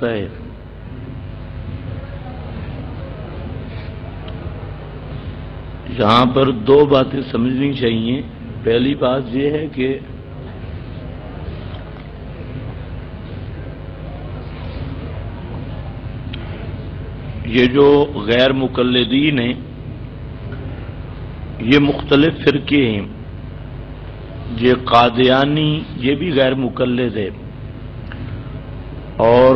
ہوتا ہے؟ یہاں پر دو باتیں سمجھنی چاہیے۔ پہلی بات یہ ہے کہ یہ جو غیر مقلدین ہیں یہ مختلف فرقے ہیں۔ یہ قادیانی یہ بھی غیر مقلد ہے، اور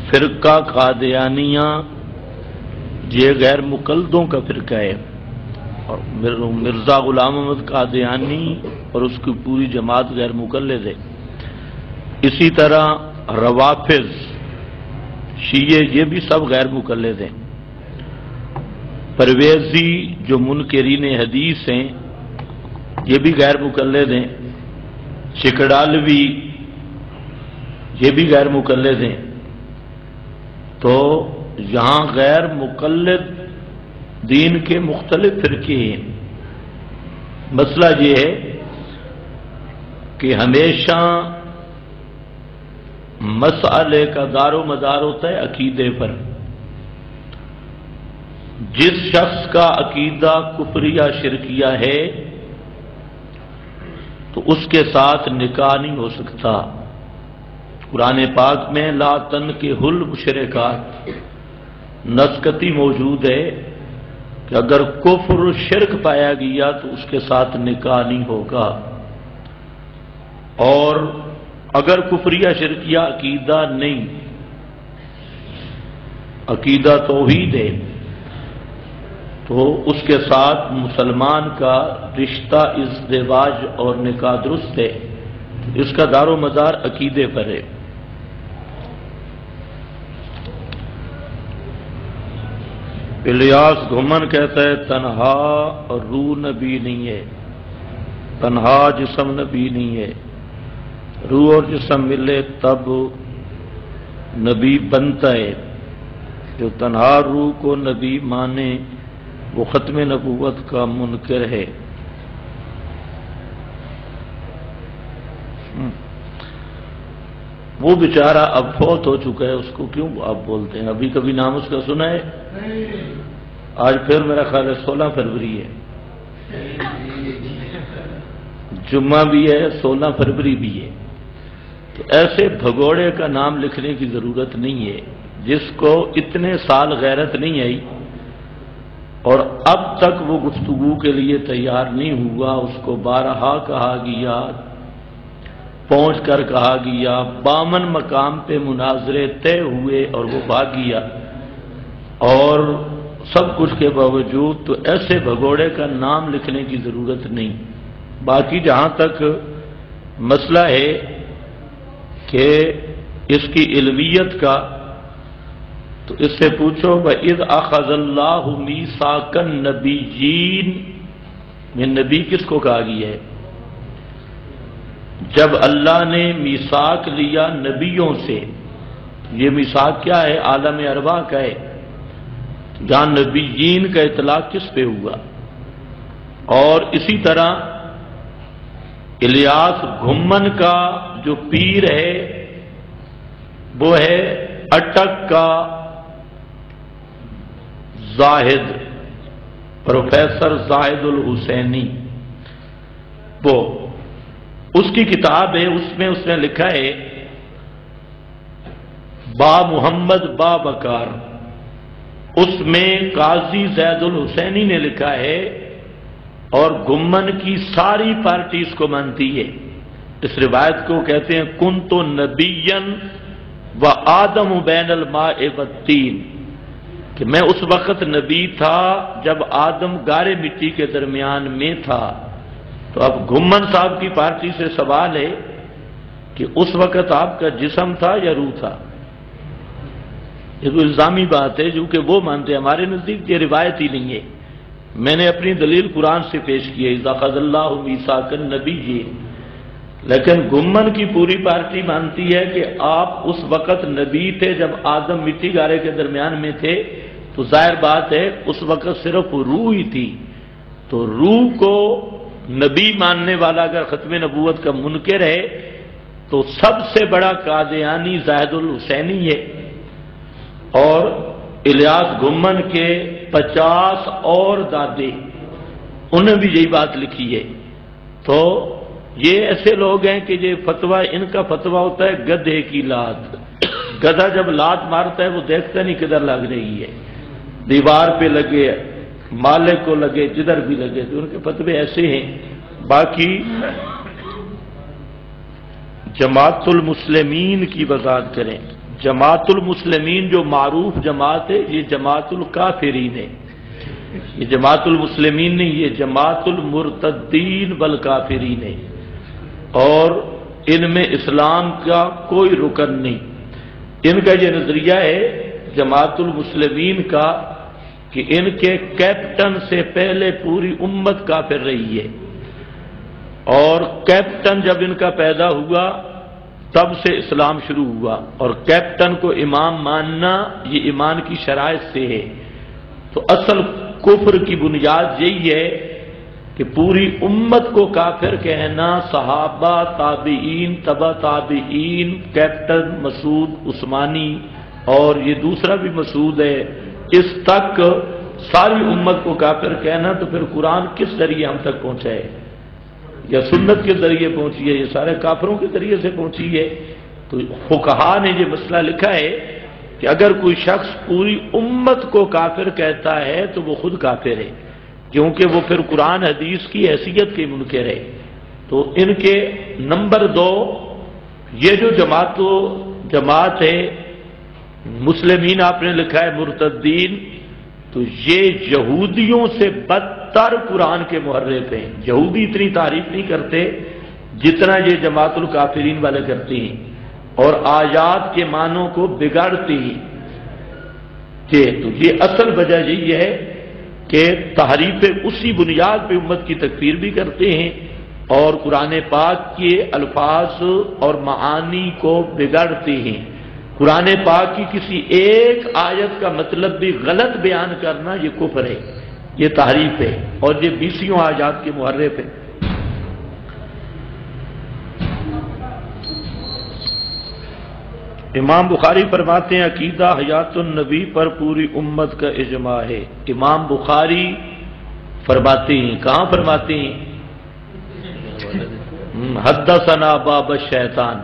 فرقہ قادیانیہ یہ غیر مقلدوں کا فرقہ ہے، اور مرزا غلام احمد قادیانی اور اس کی پوری جماعت غیر مقلد ہے۔ اسی طرح روافض شیعہ یہ بھی سب غیر مقلد ہیں۔ پرویزی جو منکرین حدیث ہیں یہ بھی غیر مقلد ہیں۔ چکڑالوی یہ بھی غیر مقلد ہیں۔ تو یہاں غیر مقلد دین کے مختلف فرقے ہیں۔ مسئلہ یہ ہے کہ ہمیشہ مسئلے کا دار و مدار ہوتا ہے عقیدے پر۔ جس شخص کا عقیدہ کفریہ شرکیہ ہے تو اس کے ساتھ نکاح نہیں ہو سکتا۔ قرآن پاک میں لا تنکحوا المشرکات نسکتی موجود ہے کہ اگر کفر و شرک پایا گیا تو اس کے ساتھ نکاح نہیں ہوگا، اور اگر کفریہ شرکیہ عقیدہ نہیں، عقیدہ توحید ہے، تو اس کے ساتھ مسلمان کا رشتہ ازدواج اور نکاح درست ہے۔ اس کا دار و مدار عقیدے پر ہے۔ الیاس گھمن کہتا ہے تنہا روح نبی نہیں ہے، تنہا جسم نبی نہیں ہے، روح اور جسم ملے تب نبی بنتا ہے۔ جو تنہا روح کو نبی مانے وہ ختم نبوت کا منکر ہے۔ وہ بیچارہ اب فوت ہو چکا ہے، اس کو کیوں آپ بولتے ہیں؟ ابھی کبھی نام اس کا سنا ہے؟ آج پھر میرا خیال ہے 16 فروری ہے، جمعہ بھی ہے، 16 فروری بھی ہے۔ تو ایسے بھگوڑے کا نام لکھنے کی ضرورت نہیں ہے، جس کو اتنے سال غیرت نہیں آئی اور اب تک وہ گفتگو کے لیے تیار نہیں ہوا، اس کو بارہا کہا گیا، پہنچ کر کہا گیا، 52 مقام پہ مناظرے طے ہوئے اور وہ بھاگ گیا، اور سب کچھ کے باوجود تو ایسے بھگوڑے کا نام لکھنے کی ضرورت نہیں۔ باقی جہاں تک مسئلہ ہے کہ اس کی علویت کا، تو اس سے پوچھو وَإِذْ أَخَذَ اللَّهُ مِيثَاقَ النَّبِيِّينَ میں نبی کس کو کہا گیا ہے؟ جب اللہ نے میثاق لیا نبیوں سے، یہ میثاق کیا ہے؟ عالم ارواح کا ہے۔ جہاں نبیین کا اطلاق کس پہ ہوا؟ اور اسی طرح الیاس گھمن کا جو پیر ہے وہ ہے اٹک کا زاہد، پروفیسر زاہد الحسینی، وہ اس کی کتاب ہے، اس میں لکھا ہے با محمد با بکار، اس میں قاضی زید الحسینی نے لکھا ہے، اور گمن کی ساری پارٹی اس کو مانتی ہے۔ اس روایت کو کہتے ہیں کنت نبیًا و آدم بین الماء والطین، کہ میں اس وقت نبی تھا جب آدم گارے مٹی کے درمیان میں تھا۔ تو اب گھمن صاحب کی پارٹی سے سوال ہے کہ اس وقت آپ کا جسم تھا یا روح تھا؟ یہ تو الزامی بات ہے، جو کہ وہ مانتے ہیں، ہمارے نزدیک یہ روایت ہی نہیں ہے۔ میں نے اپنی دلیل قرآن سے پیش کی ہے اذا اخذ اللہ میثاق النبیین، لیکن گھمن کی پوری پارٹی مانتی ہے کہ آپ اس وقت نبی تھے جب آدم مٹی گارے کے درمیان میں تھے، تو ظاہر بات ہے اس وقت صرف روح ہی تھی۔ تو روح کو نبی ماننے والا اگر ختم نبوت کا منکر ہے تو سب سے بڑا قادیانی زاہد الحسینی ہے، اور الیاس گھمن کے 50 اور دادے، انہوں نے بھی یہی بات لکھی ہے۔ تو یہ ایسے لوگ ہیں کہ یہ فتویٰ، ان کا فتویٰ ہوتا ہے گدھے کی لات۔ گدھا جب لات مارتا ہے وہ دیکھتا نہیں کدھر لگ رہی ہے، دیوار پہ لگے، مالک کو لگے، جدھر بھی لگے، تو ان کے فتوے ایسے ہیں۔ باقی جماعت المسلمین کی وضاحت کریں۔ جماعت المسلمین جو معروف جماعت ہے، یہ جماعت الکافرین ہے، یہ جماعت المسلمین نہیں، یہ جماعت المرتدین والکافرین ہے، اور ان میں اسلام کا کوئی رکن نہیں۔ ان کا یہ نظریہ ہے جماعت المسلمین کا کہ ان کے کیپٹن سے پہلے پوری امت کافر رہی ہے، اور کیپٹن جب ان کا پیدا ہوا تب سے اسلام شروع ہوا، اور کیپٹن کو امام ماننا یہ ایمان کی شرائط سے ہے۔ تو اصل کفر کی بنیاد یہی ہے کہ پوری امت کو کافر کہنا، صحابہ، تابعین، تبع تابعین، کیپٹن مسعود عثمانی اور یہ دوسرا بھی مسعود ہے، اس تک ساری امت کو کافر کہنا، تو پھر قرآن کس ذریعے ہم تک پہنچا ہے؟ یا سنت کے ذریعے پہنچی ہے، یہ سارے کافروں کے ذریعے سے پہنچی ہے۔ تو فقہا نے یہ مسئلہ لکھا ہے کہ اگر کوئی شخص پوری امت کو کافر کہتا ہے تو وہ خود کافر ہے، کیونکہ وہ پھر قرآن حدیث کی حیثیت کے منکر ہے۔ تو ان کے نمبر 2 یہ جو جماعت ہے مسلمین، آپ نے لکھا ہے مرتدین، تو یہ یہودیوں سے بدتر قرآن کے محرف ہیں۔ یہودی اتنی تعریف نہیں کرتے جتنا یہ جماعت الکافرین والے کرتے ہیں، اور آیات کے معنوں کو بگاڑتے ہیں۔ تو یہ اصل وجہ یہی ہے کہ تحریف اسی بنیاد پہ امت کی تکفیر بھی کرتے ہیں، اور قرآن پاک کے الفاظ اور معانی کو بگاڑتے ہیں۔ قرآن پاک کی کسی ایک آیت کا مطلب بھی غلط بیان کرنا یہ کفر ہے، یہ تحریف ہے، اور یہ 20 آیات کے محرف ہے۔ امام بخاری فرماتے ہیں عقیدہ حیات النبی پر پوری امت کا اجماع ہے۔ امام بخاری فرماتے ہیں، کہاں فرماتے ہیں؟ حدثنا باب الشیطان،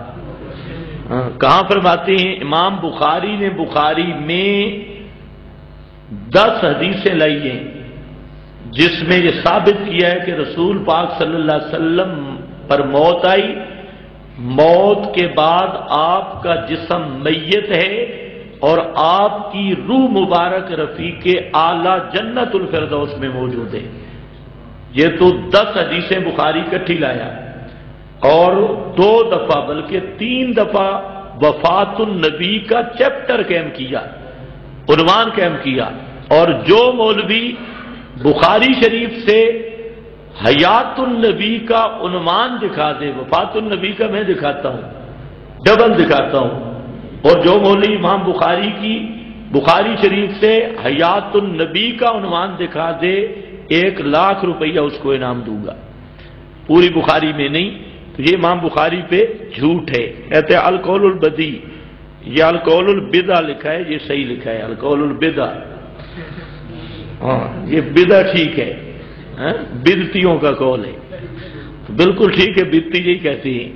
کہاں فرماتے ہیں؟ امام بخاری نے بخاری میں 10 حدیثیں لائی ہیں جس میں یہ ثابت کیا ہے کہ رسول پاک صلی اللہ علیہ وسلم پر موت آئی، موت کے بعد آپ کا جسم میت ہے، اور آپ کی روح مبارک رفیق اعلی جنت الفردوس میں موجود ہے۔ یہ تو 10 حدیثیں بخاری کٹھی لایا، اور 2 دفعہ بلکہ 3 دفعہ وفات النبی کا چیپٹر قائم کیا، عنوان قائم کیا۔ اور جو مولوی بخاری شریف سے حیات النبی کا عنوان دکھا دے، وفات النبی کا میں دکھاتا ہوں، ڈبل دکھاتا ہوں، اور جو مولوی امام بخاری کی بخاری شریف سے حیات النبی کا عنوان دکھا دے، 1,00,000 روپیہ اس کو انعام دوں گا، پوری بخاری میں نہیں۔ تو یہ امام بخاری پہ جھوٹ ہے۔ کہتے ہیں القول البدی، یہ القول البدع لکھا ہے، یہ صحیح لکھا ہے القول البدع، ہاں یہ بدع ٹھیک ہے، بدعتیوں کا قول ہے، تو بالکل ٹھیک ہے، بدعتی یہی کہتی ہیں۔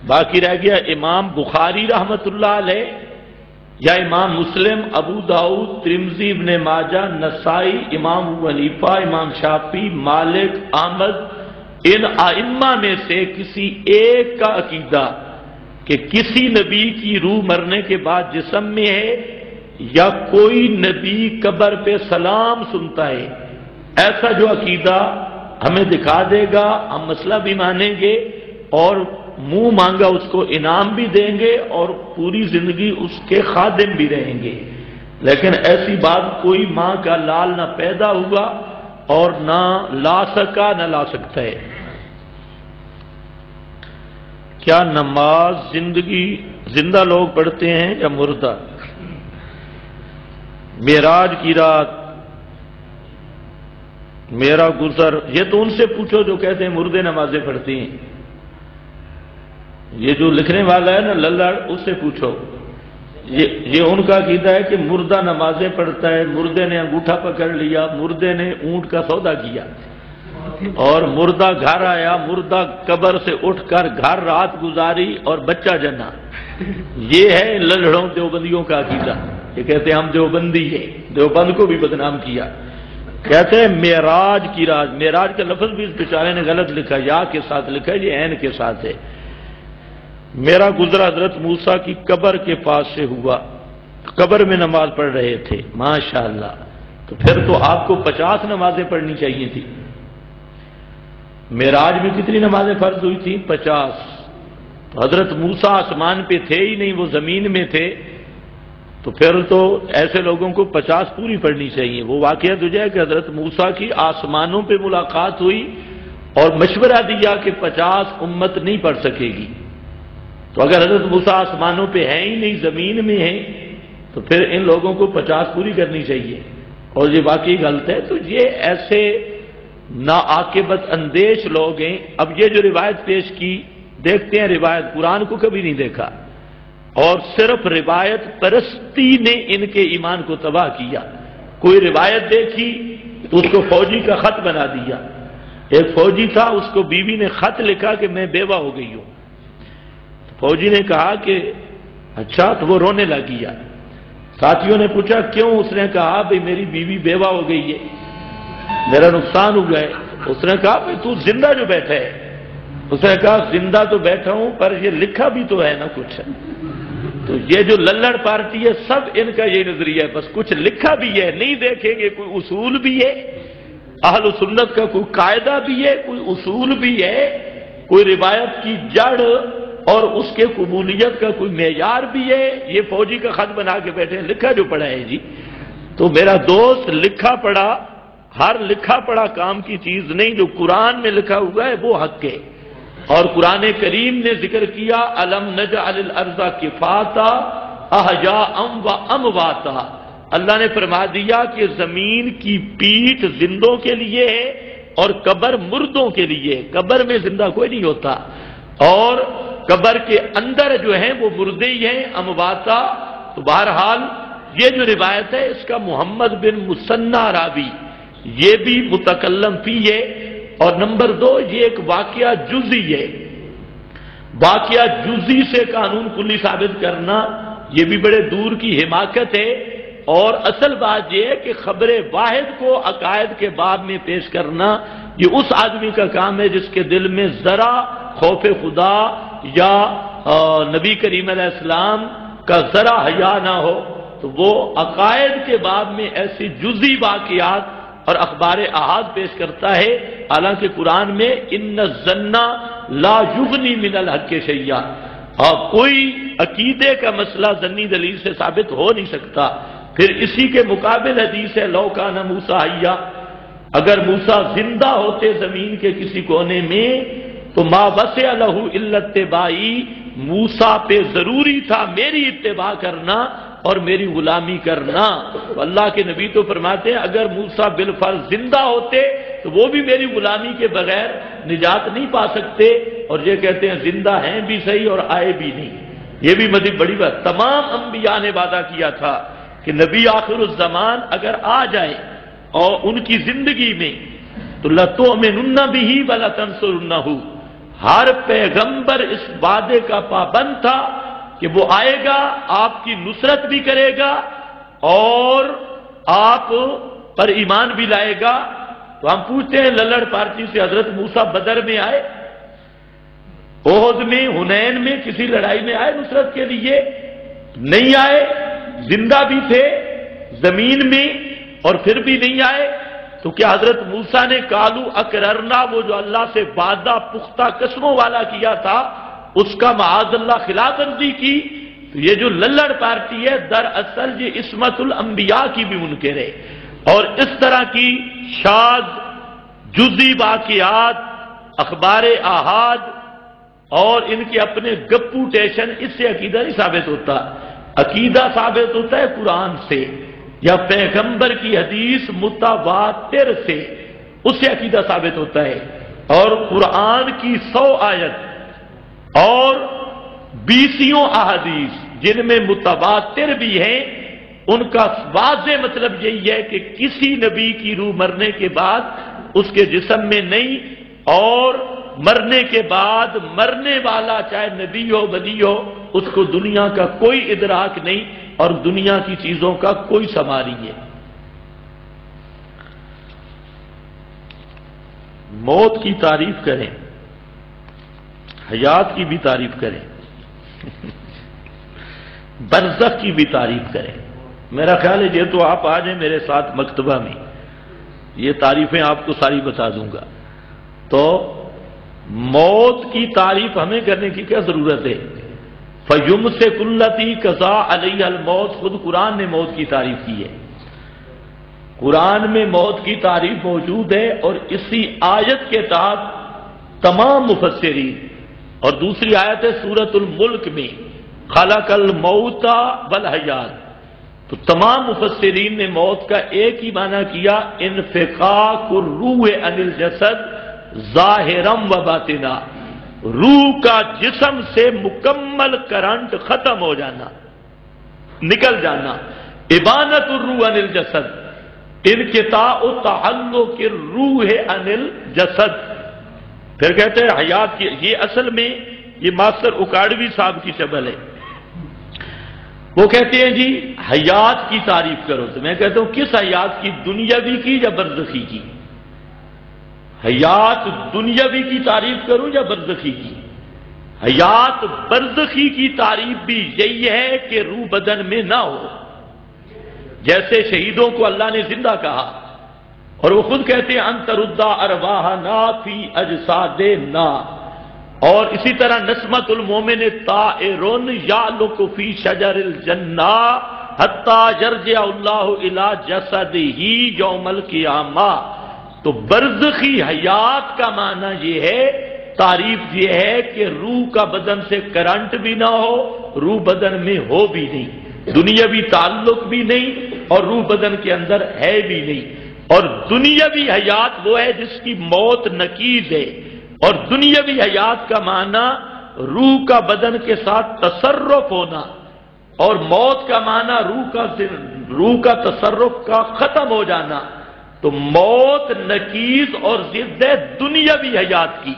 باقی رہ گیا امام بخاری رحمت اللہ علیہ، یا امام مسلم، ابو داؤد، ترمذی، ابن ماجہ، نسائی، امام ابو حنیفہ، امام شافعی، مالک، احمد، ان ائمہ میں سے کسی ایک کا عقیدہ کہ کسی نبی کی روح مرنے کے بعد جسم میں ہے، یا کوئی نبی قبر پہ سلام سنتا ہے، ایسا جو عقیدہ ہمیں دکھا دے گا، ہم مسئلہ بھی مانیں گے، اور منہ مانگا اس کو انعام بھی دیں گے، اور پوری زندگی اس کے خادم بھی رہیں گے۔ لیکن ایسی بات کوئی ماں کا لال نہ پیدا ہوا اور نہ لا سکا نہ لا سکتا ہے۔ کیا نماز زندہ لوگ پڑھتے ہیں یا مردہ؟ معراج کی رات، میرا گزر، یہ تو ان سے پوچھو جو کہتے ہیں مردے نمازیں پڑھتی ہیں، یہ جو لکھنے والا ہے نا للڑ، اس سے پوچھو، یہ ان کا عقیدہ ہے کہ مردہ نمازیں پڑھتا ہے، مردے نے انگوٹھا پکڑ لیا، مردے نے اونٹ کا سودا کیا، اور مردہ گھر آیا، مردہ قبر سے اٹھ کر گھر رات گزاری اور بچہ جنا۔ یہ ہے للڑوں دیوبندیوں کا عقیدہ۔ یہ کہتے ہیں ہم دیوبندی ہیں، دیوبند کو بھی بدنام کیا۔ کہتے ہیں معراج کی رات، معراج کا لفظ بھی اس بیچارے نے غلط لکھا، یا کے ساتھ لکھا ہے، یہ عین کے ساتھ ہے۔ میرا گزرا حضرت موسیٰ کی قبر کے پاس سے ہوا، قبر میں نماز پڑھ رہے تھے۔ ماشاءاللہ، تو پھر تو آپ کو 50 نمازیں پڑھنی چاہیے تھی۔ معراج میں کتنی نمازیں فرض ہوئی تھیں؟ 50۔ تو حضرت موسیٰ آسمان پہ تھے ہی نہیں، وہ زمین میں تھے، تو پھر تو ایسے لوگوں کو 50 پوری پڑھنی چاہیے۔ وہ واقعہ تو ہے کہ حضرت موسیٰ کی آسمانوں پہ ملاقات ہوئی اور مشورہ دیا کہ 50 امت نہیں پڑھ سکے گی۔ تو اگر حضرت موسیٰ آسمانوں پہ ہیں ہی نہیں، زمین میں ہیں، تو پھر ان لوگوں کو 50 پوری کرنی چاہیے، اور یہ واقعی غلط ہے۔ تو یہ ایسے ناعاقبت اندیش لوگ ہیں۔ اب یہ جو روایت پیش کی، دیکھتے ہیں روایت، قرآن کو کبھی نہیں دیکھا، اور صرف روایت پرستی نے ان کے ایمان کو تباہ کیا۔ کوئی روایت دیکھی تو اس کو فوجی کا خط بنا دیا۔ ایک فوجی تھا، اس کو بیوی نے خط لکھا کہ میں بیوہ ہو گئی ہوں۔ فوجی نے کہا کہ اچھا، تو وہ رونے لگیا۔ ساتھیوں نے پوچھا کیوں؟ اس نے کہا بھئی میری بیوی بیوہ ہو گئی ہے، میرا نقصان ہو گیا ہے۔ اس نے کہا بھئی تو زندہ جو بیٹھا ہے؟ اس نے کہا زندہ تو بیٹھا ہوں، پر یہ لکھا بھی تو ہے نا کچھ۔ تو یہ جو للڑ پارٹی ہے، سب ان کا یہ نظریہ ہے، بس کچھ لکھا بھی ہے، نہیں دیکھیں گے، کوئی اصول بھی ہے، اہل سنت کا کوئی قاعدہ بھی ہے، کوئی اصول بھی ہے، کوئی روایت کی جڑ اور اس کے قبولیت کا کوئی معیار بھی ہے۔ یہ فوجی کا خط بنا کے بیٹھے ہیں، لکھا جو پڑا ہے جی۔ تو میرا دوست، لکھا پڑا، ہر لکھا پڑا کام کی چیز نہیں، جو قرآن میں لکھا ہوا ہے وہ حق ہے۔ اور قرآن کریم نے ذکر کیا الم نجعل الارض کفاتا احیاء و امواتا، اللہ نے فرما دیا کہ زمین کی پیٹھ زندوں کے لیے ہے اور قبر مردوں کے لیے۔ قبر میں زندہ کوئی نہیں ہوتا، اور قبر کے اندر جو ہیں وہ مردے ہی ہیں، امواتا۔ تو بہرحال یہ جو روایت ہے، اس کا محمد بن مثنی راوی یہ بھی متکلم فی ہے، اور نمبر 2 یہ ایک واقعہ جزئی ہے۔ واقعہ جزئی سے قانون کلی ثابت کرنا یہ بھی بڑے دور کی حماقت ہے، اور اصل بات یہ ہے کہ خبر واحد کو عقائد کے باب میں پیش کرنا یہ اس آدمی کا کام ہے جس کے دل میں ذرا خوف خدا یا نبی کریم علیہ السلام کا ذرا حیا نہ ہو، تو وہ عقائد کے باب میں ایسی جزئی واقعات اور اخبار احاد پیش کرتا ہے، حالانکہ قرآن میں ان الظن لا یغنی من الحق شیئا، اور کوئی عقیدے کا مسئلہ ظنی دلیل سے ثابت ہو نہیں سکتا۔ پھر اسی کے مقابل حدیث ہے لو کان موسیٰ حیا، اگر موسیٰ زندہ ہوتے زمین کے کسی کونے میں تو ما وسع لہ الا اتباعی، موسیٰ پہ ضروری تھا میری اتباع کرنا اور میری غلامی کرنا۔ تو اللہ کے نبی تو فرماتے ہیں اگر موسیٰ بالفرض زندہ ہوتے تو وہ بھی میری غلامی کے بغیر نجات نہیں پا سکتے، اور یہ کہتے ہیں زندہ ہیں بھی صحیح اور آئے بھی نہیں۔ یہ بھی مزید بڑی بات، تمام انبیاء نے وعدہ کیا تھا کہ نبی آخر الزمان اگر آ جائے اور ان کی زندگی میں تو لَتُؤْمِنُنَّ بِهِ وَلَتَنْصُرُنَّهُ، ہر پیغمبر اس وعدے کا پابند تھا کہ وہ آئے گا، آپ کی نصرت بھی کرے گا اور آپ پر ایمان بھی لائے گا۔ تو ہم پوچھتے ہیں للڑ پارٹی سے، حضرت موسیٰ بدر میں آئے، احد میں، حنین میں، کسی لڑائی میں آئے نصرت کے لیے؟ نہیں آئے، زندہ بھی تھے زمین میں اور پھر بھی نہیں آئے۔ تو کیا حضرت موسیٰ نے قالوا اقررنا، وہ جو اللہ سے وعدہ پختہ قسموں والا کیا تھا، اس کا معاذ اللہ خلاف ورزی کی؟ تو یہ جو للڑ پارٹی ہے دراصل یہ عصمت الانبیاء کی بھی منکر ہے، اور اس طرح کی شاذ جزئی واقعات، اخبار احاد اور ان کے اپنے گپو ٹیشن، اس سے عقیدہ نہیں ثابت ہوتا۔ عقیدہ ثابت ہوتا ہے قرآن سے یا پیغمبر کی حدیث متواتر سے، اس سے عقیدہ ثابت ہوتا ہے۔ اور قرآن کی 100 آیت اور 20 احادیث جن میں متواتر بھی ہیں، ان کا واضح مطلب یہی ہے کہ کسی نبی کی روح مرنے کے بعد اس کے جسم میں نہیں، اور مرنے کے بعد مرنے والا چاہے نبی ہو ولی ہو اس کو دنیا کا کوئی ادراک نہیں اور دنیا کی چیزوں کا کوئی سما نہیں ہے۔ موت کی تعریف کریں، حیات کی بھی تعریف کریں، برزخ کی بھی تعریف کریں۔ میرا خیال ہے یہ تو آپ آ جائیں میرے ساتھ مکتبہ میں، یہ تعریفیں آپ کو ساری بتا دوں گا۔ تو موت کی تعریف ہمیں کرنے کی کیا ضرورت ہے؟ فَيُمْسِكُ الَّتِي قَضَىٰ عَلَيْهَا الْمَوْتَ، خود قرآن نے موت کی تعریف کی ہے، قرآن میں موت کی تعریف موجود ہے، اور اسی آیت کے تحت تمام مفسرین، اور دوسری آیت ہے سورۃ الملک میں خلق الموت والحیات، تو تمام مفسرین نے موت کا ایک ہی معنی کیا، انفقاق الروح عن الجسد ظاہرم و باطنا، روح کا جسم سے مکمل کرنٹ ختم ہو جانا، نکل جانا، ابانت الروح عن الجسد، انقطاع تعلق الروح عن الجسد۔ پھر کہتے ہیں حیات کی، یہ اصل میں یہ ماسٹر اکاڑوی صاحب کی شبل ہے، وہ کہتے ہیں جی حیات کی تعریف کرو، تو میں کہتا ہوں کس حیات کی، دنیاوی کی یا برزخی کی؟ حیات دنیاوی کی تعریف کروں یا برزخی کی؟ حیات برزخی کی تعریف بھی یہی ہے کہ روح بدن میں نہ ہو، جیسے شہیدوں کو اللہ نے زندہ کہا، اور وہ خود کہتے ہیں ان ترد ارواحنا فی اجسادنا، اور اسی طرح نسمۃ المومن طائر یعلق فی شجر الجنہ حتی یرجع اللہ الی جسدہ یوم القیامہ۔ تو برزخی حیات کا معنی یہ ہے، تعریف یہ ہے کہ روح کا بدن سے کرنٹ بھی نہ ہو، روح بدن میں ہو بھی نہیں، دنیاوی تعلق بھی نہیں، اور روح بدن کے اندر ہے بھی نہیں۔ اور دنیاوی حیات وہ ہے جس کی موت نقیض ہے، اور دنیاوی حیات کا معنی روح کا بدن کے ساتھ تصرف ہونا، اور موت کا معنی روح کا تصرف کا ختم ہو جانا۔ تو موت نقیض اور ضد ہے دنیاوی حیات کی،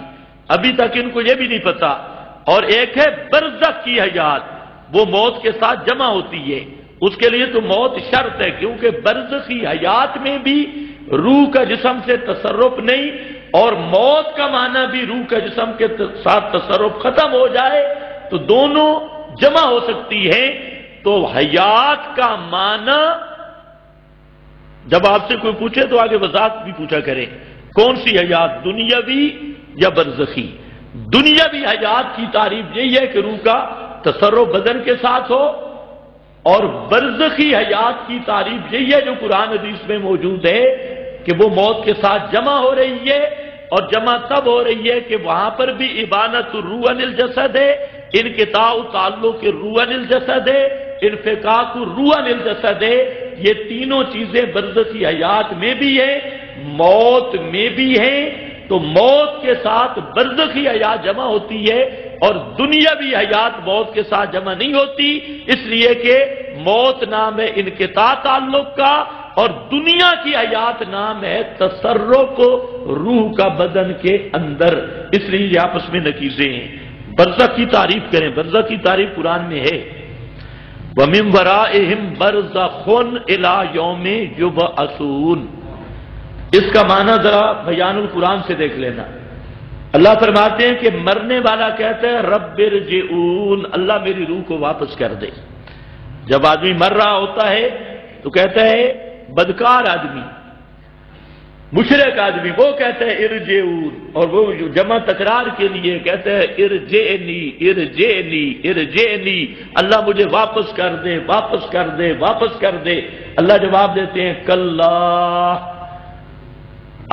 ابھی تک ان کو یہ بھی نہیں پتا۔ اور ایک ہے برزخ کی حیات، وہ موت کے ساتھ جمع ہوتی ہے، اس کے لیے تو موت شرط ہے، کیونکہ برزخی حیات میں بھی روح کا جسم سے تصرف نہیں، اور موت کا معنی بھی روح کا جسم کے ساتھ تصرف ختم ہو جائے، تو دونوں جمع ہو سکتی ہیں۔ تو حیات کا معنی جب آپ سے کوئی پوچھے تو آگے وضاحت بھی پوچھا کرے، کون سی حیات، دنیاوی یا برزخی؟ دنیاوی حیات کی تعریف یہی ہے کہ روح کا تصرف بدن کے ساتھ ہو، اور برزخی حیات کی تعریف یہی ہے جو قرآن حدیث میں موجود ہے کہ وہ موت کے ساتھ جمع ہو رہی ہے، اور جمع تب ہو رہی ہے کہ وہاں پر بھی ابانت الروح عن الجسد ہے، انقطاع تعلق الروح عن الجسد ہے، انفقاق الروح عن الجسد ہے۔ یہ تینوں چیزیں برزخی حیات میں بھی ہیں، موت میں بھی ہیں۔ تو موت کے ساتھ برزخی حیات جمع ہوتی ہے، اور دنیاوی حیات موت کے ساتھ جمع نہیں ہوتی، اس لیے کہ موت نام ہے انقطاع تعلق کا، اور دنیا کی حیات نام ہے تصرف روح کا بدن کے اندر، اس لیے یہ آپس میں نقیضیں ہیں۔ برزخ کی تعریف کریں، برزخ کی تعریف قرآن میں ہے، وَمِن وَرَائِهِمْ بَرْزَخٌ إِلَىٰ يَوْمِ يُبْعَثُونَ۔ اس کا معنی ذرا بیان القرآن سے دیکھ لینا۔ اللہ فرماتے ہیں کہ مرنے والا کہتا ہے رب ارجعون، اللہ میری روح کو واپس کر دے۔ جب آدمی مر رہا ہوتا ہے تو کہتا ہے بدکار آدمی، مشرک آدمی، وہ کہتا ہے ارجعون، اور وہ جمع تکرار کے لیے کہتا ہے ارجعنی ارجعنی ارجعنی، اللہ مجھے واپس کر دے واپس کر دے واپس کر دے۔ اللہ جواب دیتے ہیں کلا،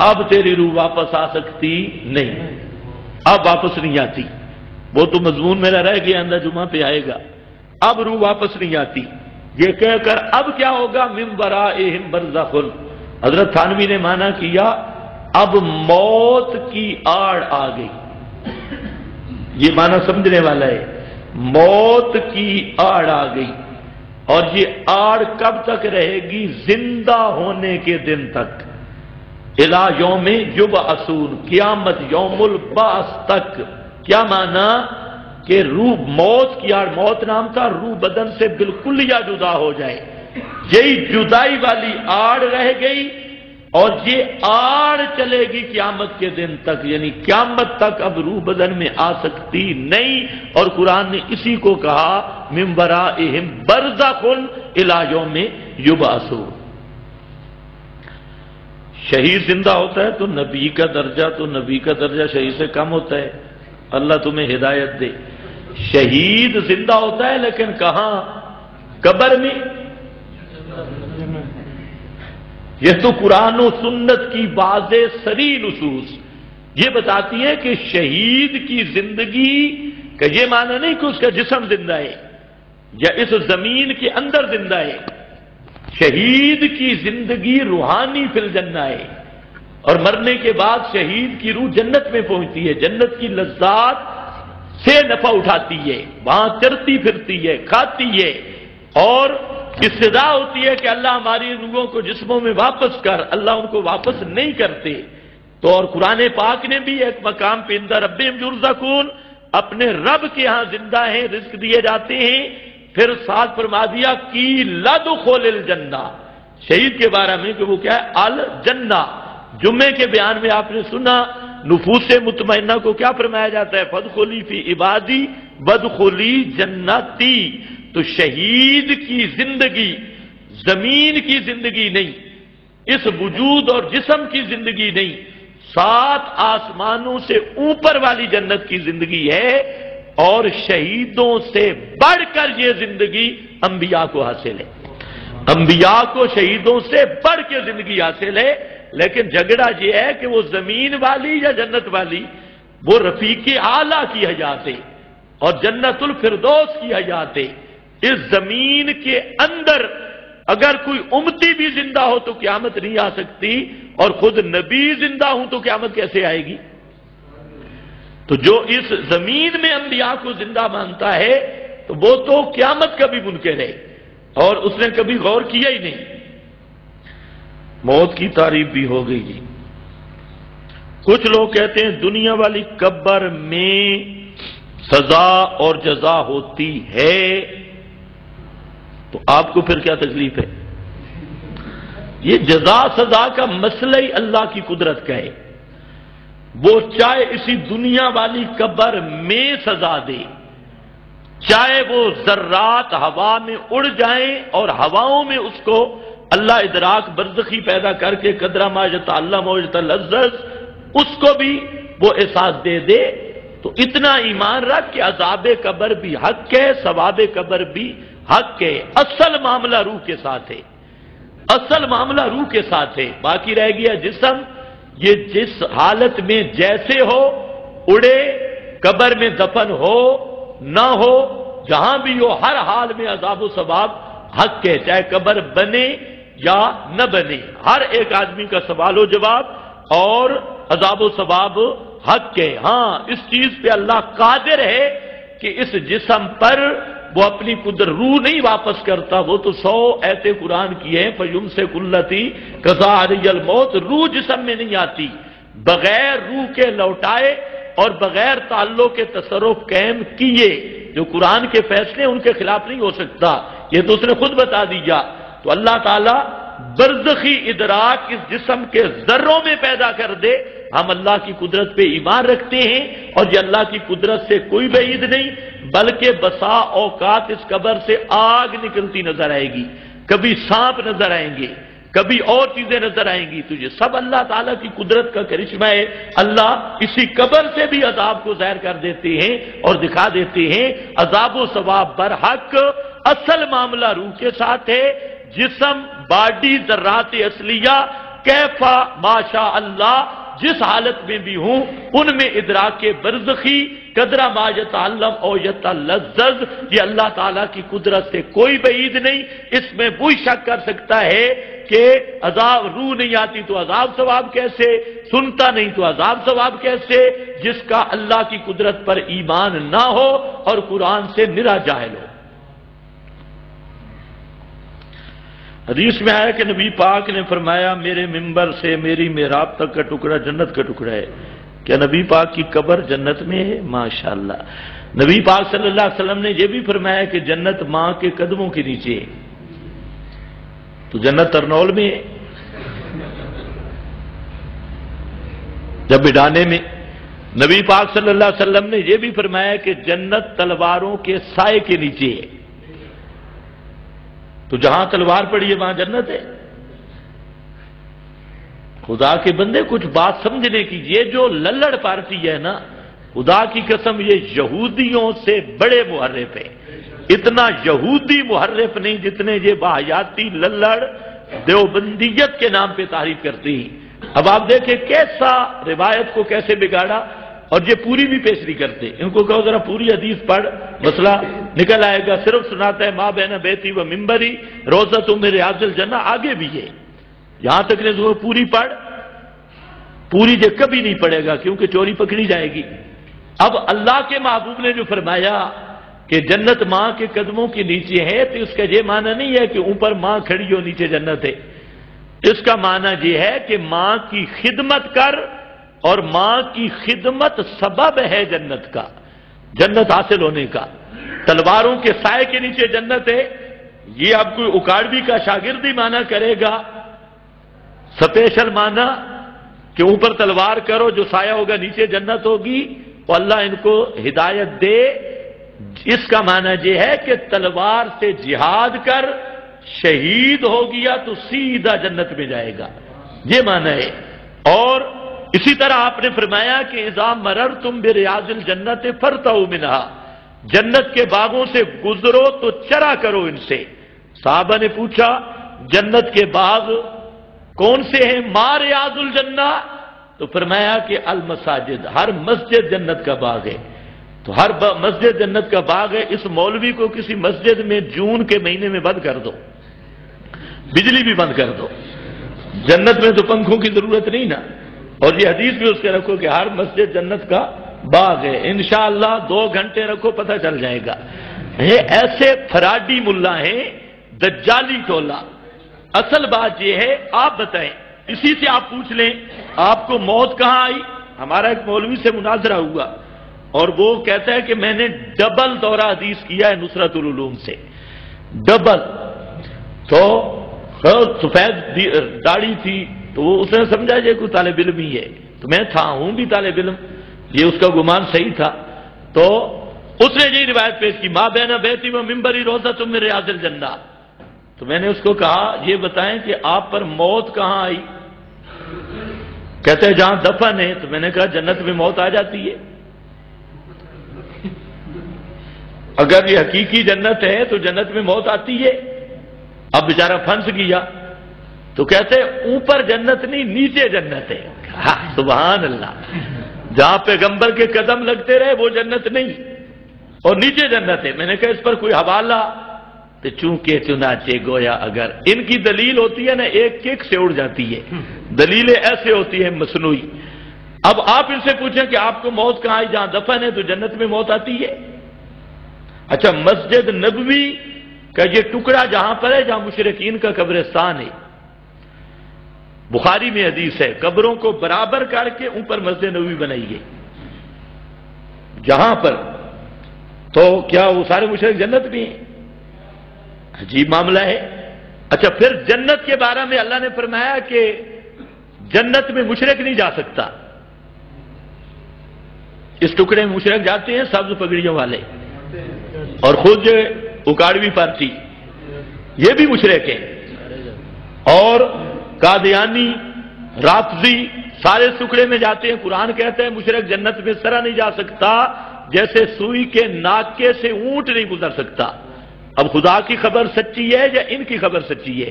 اب تیری روح واپس آ سکتی نہیں، اب واپس نہیں آتی، وہ تو مضمون میرا رہ گیا، اندر جمعہ پہ آئے گا، اب روح واپس نہیں آتی۔ یہ کہہ کر اب کیا ہوگا، من ورائہم برزخ، حضرت تھانوی نے مانا کیا اب موت کی آڑ آ گئی، یہ معنی سمجھنے والا ہے موت کی آڑ آ گئی، اور یہ آڑ کب تک رہے گی؟ زندہ ہونے کے دن تک، الی یوم یبعثون، قیامت یوم البعث تک۔ کیا معنی؟ کہ روح موت کی آڑ، موت نام تھا روح بدن سے بالکل یا جدا ہو جائے، یہی جدائی والی آڑ رہ گئی، اور یہ آڑ چلے گی قیامت کے دن تک، یعنی قیامت تک اب روح بدن میں آ سکتی نہیں۔ اور قرآن نے اسی کو کہا من ورائہم برزخ الی یوم یبعثون۔ شہید زندہ ہوتا ہے تو نبی کا درجہ شہید سے کم ہوتا ہے، اللہ تمہیں ہدایت دے۔ شہید زندہ ہوتا ہے لیکن کہاں؟ قبر میں۔ یہ تو قرآن و سنت کی واضح صریح نصوص یہ بتاتی ہے کہ شہید کی زندگی کا یہ معنی نہیں کہ اس کا جسم زندہ ہے یا اس زمین کے اندر زندہ ہے، شہید کی زندگی روحانی فی الجنہ ہے، اور مرنے کے بعد شہید کی روح جنت میں پہنچتی ہے، جنت کی لذات سے نفع اٹھاتی ہے، وہاں چرتی پھرتی ہے، کھاتی ہے، اور استدعا ہوتی ہے کہ اللہ ہماری روحوں کو جسموں میں واپس کر، اللہ ان کو واپس نہیں کرتے۔ تو اور قرآن پاک نے بھی ایک مقام پہ عند ربہم یرزقون، اپنے رب کے ہاں زندہ ہیں، رزق دیے جاتے ہیں، پھر ساتھ فرما دیا کی لدخل الجنہ، شہید کے بارے میں کہ وہ کیا ہے؟ الجنہ۔ جمعے کے بیان میں آپ نے سنا نفوس مطمئنہ کو کیا فرمایا جاتا ہے؟ فادخلی فی عبادی وادخلی جنتی۔ تو شہید کی زندگی زمین کی زندگی نہیں، اس وجود اور جسم کی زندگی نہیں، 7 آسمانوں سے اوپر والی جنت کی زندگی ہے، اور شہیدوں سے بڑھ کر یہ زندگی انبیاء کو حاصل ہے، انبیاء کو شہیدوں سے بڑھ کے زندگی حاصل ہے۔ لیکن جھگڑا یہ ہے کہ وہ زمین والی یا جنت والی، وہ رفیق اعلیٰ کی حیات ہے اور جنت الفردوس کی حیات ہے۔ اس زمین کے اندر اگر کوئی امتی بھی زندہ ہو تو قیامت نہیں آ سکتی، اور خود نبی زندہ ہوں تو قیامت کیسے آئے گی؟ تو جو اس زمین میں انبیاء کو زندہ مانتا ہے تو وہ تو قیامت کا بھی منکر ہے، اور اس نے کبھی غور کیا ہی نہیں۔ موت کی تعریف بھی ہو گئی جی۔ کچھ لوگ کہتے ہیں دنیا والی قبر میں سزا اور جزا ہوتی ہے، تو آپ کو پھر کیا تکلیف ہے؟ یہ جزا سزا کا مسئلہ ہی اللہ کی قدرت کا ہے، وہ چاہے اسی دنیا والی قبر میں سزا دے، چاہے وہ ذرات ہوا میں اڑ جائیں اور ہواؤں میں اس کو اللہ ادراک برزخی پیدا کر کے قدرہ ما یتعلم و یتلذذ اس کو بھی وہ احساس دے دے، تو اتنا ایمان رکھ کہ عذاب قبر بھی حق ہے، ثواب قبر بھی حق ہے۔ اصل معاملہ روح کے ساتھ ہے، اصل معاملہ روح کے ساتھ ہے، باقی رہ گیا جسم، یہ جس حالت میں جیسے ہو، اڑے، قبر میں دفن ہو نہ ہو، جہاں بھی ہو، ہر حال میں عذاب و ثواب حق ہے، چاہے قبر بنے یا نہ بنے، ہر ایک آدمی کا سوال و جواب اور عذاب و ثواب حق ہے۔ ہاں اس چیز پہ اللہ قادر ہے کہ اس جسم پر وہ اپنی قدرت روح نہیں واپس کرتا، وہ تو 100 ایتے قرآن کی ہیں، فَيُمْسِكُ الَّتِي قَضَىٰ عَلَيْهَا الْمَوْتِ، روح جسم میں نہیں آتی، بغیر روح کے لوٹائے اور بغیر تعلق کے تصرف قائم کیے، جو قرآن کے فیصلے ان کے خلاف نہیں ہو سکتا، یہ تو اس نے خود بتا دیا۔ تو اللہ تعالیٰ برزخی ادراک اس جسم کے ذروں میں پیدا کر دے، ہم اللہ کی قدرت پہ ایمان رکھتے ہیں، اور یہ اللہ کی قدرت سے کوئی بعید نہیں، بلکہ بسا اوقات اس قبر سے آگ نکلتی نظر آئے گی، کبھی سانپ نظر آئیں گے، کبھی اور چیزیں نظر آئیں گی، تو یہ سب اللہ تعالیٰ کی قدرت کا کرشمہ ہے۔ اللہ اسی قبر سے بھی عذاب کو ظاہر کر دیتے ہیں اور دکھا دیتے ہیں، عذاب و ثواب برحق۔ اصل معاملہ روح کے ساتھ ہے، جسم، باڈی، ذرات اصلیہ کیفا ماشاء اللہ جس حالت میں بھی ہوں ان میں ادراک برزخی قدرہ ما یتعلم او یتلذذ، یہ اللہ تعالیٰ کی قدرت سے کوئی بعید نہیں۔ اس میں وہی شک کر سکتا ہے کہ عذاب روح نہیں آتی تو عذاب ثواب کیسے، سنتا نہیں تو عذاب ثواب کیسے، جس کا اللہ کی قدرت پر ایمان نہ ہو اور قرآن سے نرا جاہل ہو۔ حدیث میں آیا کہ نبی پاک نے فرمایا میرے منبر سے میری محراب تک کا ٹکڑا جنت کا ٹکڑا ہے۔ کیا نبی پاک کی قبر جنت میں ہے؟ ماشاءاللہ۔ نبی پاک صلی اللہ علیہ وسلم نے یہ بھی فرمایا کہ جنت ماں کے قدموں کے نیچے ہے، تو جنت ترنول میں ہے۔ جب بڈانے میں نبی پاک صلی اللہ علیہ وسلم نے یہ بھی فرمایا کہ جنت تلواروں کے سائے کے نیچے ہے، تو جہاں تلوار پڑی ہے وہاں جنت ہے۔ خدا کے بندے کچھ بات سمجھنے کی، یہ جو للڑ پارٹی ہے نا، خدا کی قسم یہ یہودیوں سے بڑے محرف ہیں۔ اتنا یہودی محرف نہیں جتنے یہ باحیاتی للڑ دیوبندیت کے نام پہ تعریف کرتی ہیں۔ اب آپ دیکھیں کیسا روایت کو کیسے بگاڑا، اور یہ پوری بھی پیش نہیں کرتے۔ ان کو کہو ذرا پوری حدیث پڑھ، مسئلہ نکل آئے گا۔ صرف سناتا ہے ماں بہن بیتی و ممبری روزہ تم میرے ریاض الجنہ، آگے بھی ہے، یہاں تک نے پوری پڑھ، پوری یہ کبھی نہیں پڑے گا کیونکہ چوری پکڑی جائے گی۔ اب اللہ کے محبوب نے جو فرمایا کہ جنت ماں کے قدموں کے نیچے ہے، تو اس کا یہ معنی نہیں ہے کہ اوپر ماں کھڑی ہو نیچے جنت ہے۔ اس کا معنی یہ ہے کہ ماں کی خدمت کر، اور ماں کی خدمت سبب ہے جنت کا، جنت حاصل ہونے کا۔ تلواروں کے سائے کے نیچے جنت ہے، یہ اب کوئی اکاڑوی کا شاگردی معنی کرے گا، سپیشل معنی کہ اوپر تلوار کرو جو سایہ ہوگا نیچے جنت ہوگی، تو اللہ ان کو ہدایت دے۔ اس کا معنی یہ ہے کہ تلوار سے جہاد کر شہید ہو گیا تو سیدھا جنت میں جائے گا، یہ معنی ہے۔ اور اسی طرح آپ نے فرمایا کہ اذا مررتم بریاض الجنت فرتعوا منها، جنت کے باغوں سے گزرو تو چرا کرو ان سے۔ صحابہ نے پوچھا جنت کے باغ کون سے ہیں؟ ما ریاض الجنہ، تو فرمایا کہ المساجد، ہر مسجد جنت کا باغ ہے، تو ہر مسجد جنت کا باغ ہے۔ اس مولوی کو کسی مسجد میں جون کے مہینے میں بند کر دو، بجلی بھی بند کر دو، جنت میں تو پنکھوں کی ضرورت نہیں نا۔ اور یہ حدیث بھی اس کے رکھو کہ ہر مسجد جنت کا باغ ہے، انشاءاللہ 2 گھنٹے رکھو پتہ چل جائے گا۔ یہ ایسے فراڈی ملا ہیں، دجالی ٹولہ۔ اصل بات یہ ہے، آپ بتائیں، اسی سے آپ پوچھ لیں آپ کو موت کہاں آئی؟ ہمارا ایک مولوی سے مناظرہ ہوا، اور وہ کہتا ہے کہ میں نے ڈبل دورہ حدیث کیا ہے نصرت العلوم سے، ڈبل۔ تو سفید داڑھی تھی، تو وہ اس نے سمجھا یہ کوئی طالب علم ہی ہے، تو میں تھا ہوں بھی طالب علم، یہ اس کا گمان صحیح تھا۔ تو اس نے یہی روایت پیش کی ماں بہن بیتی و ممبری روزہ تم میرے ریاض الجنہ۔ تو میں نے اس کو کہا یہ بتائیں کہ آپ پر موت کہاں آئی؟ کہتے ہیں جہاں دفن ہے۔ تو میں نے کہا جنت میں موت آ جاتی ہے؟ اگر یہ حقیقی جنت ہے تو جنت میں موت آتی ہے؟ اب بیچارہ پھنس گیا، تو کہتے اوپر جنت نہیں نیچے جنت ہے۔ سبحان اللہ، جہاں پیغمبر کے قدم لگتے رہے وہ جنت نہیں، اور نیچے جنت ہے۔ میں نے کہا اس پر کوئی حوالہ؟ تو چونکہ چنانچہ گویا اگر ان کی دلیل ہوتی ہے نا ایک کک سے اڑ جاتی ہے، دلیلیں ایسے ہوتی ہیں مصنوعی۔ اب آپ ان سے پوچھیں کہ آپ کو موت کہاں آئی؟ جہاں دفن ہے تو جنت میں موت آتی ہے؟ اچھا، مسجد نبوی کا یہ ٹکڑا جہاں پر ہے جہاں مشرکین کا قبرستان ہے، بخاری میں حدیث ہے، قبروں کو برابر کر کے اوپر مسجد نبوی بنائی گئی جہاں پر، تو کیا وہ سارے مشرک جنت میں ہیں؟ عجیب معاملہ ہے۔ اچھا، پھر جنت کے بارے میں اللہ نے فرمایا کہ جنت میں مشرک نہیں جا سکتا۔ اس ٹکڑے میں مشرک جاتے ہیں سبز پگڑیوں والے، اور خود جو اکاڑوی پارٹی یہ بھی مشرک ہیں، اور قادیانی، رافضی سارے اس ٹکڑے میں جاتے ہیں۔ قرآن کہتا ہے مشرک جنت میں اس طرح نہیں جا سکتا جیسے سوئی کے ناکے سے اونٹ نہیں گزر سکتا۔ اب خدا کی خبر سچی ہے یا ان کی خبر سچی ہے؟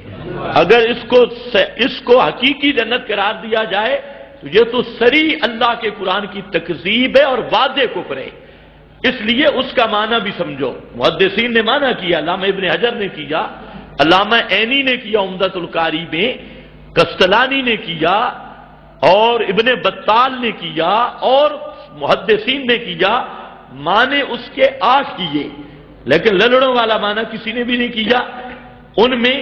اگر اس کو حقیقی جنت قرار دیا جائے تو یہ تو سری اللہ کے قرآن کی تکذیب ہے اور واضح کفر ہے۔ اس لیے اس کا معنی بھی سمجھو، محدثین نے معنی کیا، علامہ ابن حجر نے کیا علامہ عینی نے کیا عمدۃ القاری میں، قسطلانی نے کیا، اور ابن بطال نے کیا، اور محدثین نے کیا، معنی اس کے 8 کیے، لیکن للڑوں والا معنی کسی نے بھی نہیں کیا۔ ان میں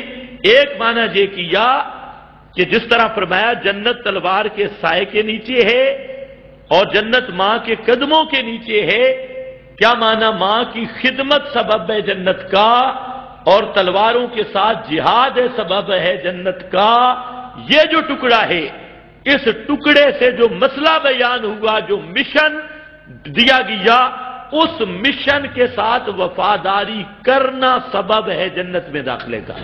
ایک معنی یہ کیا کہ جس طرح فرمایا جنت تلوار کے سائے کے نیچے ہے اور جنت ماں کے قدموں کے نیچے ہے، کیا معنی ماں کی خدمت سبب ہے جنت کا، اور تلواروں کے ساتھ جہاد ہے سبب ہے جنت کا۔ یہ جو ٹکڑا ہے، اس ٹکڑے سے جو مسئلہ بیان ہوا، جو مشن دیا گیا، اس مشن کے ساتھ وفاداری کرنا سبب ہے جنت میں داخلے کا۔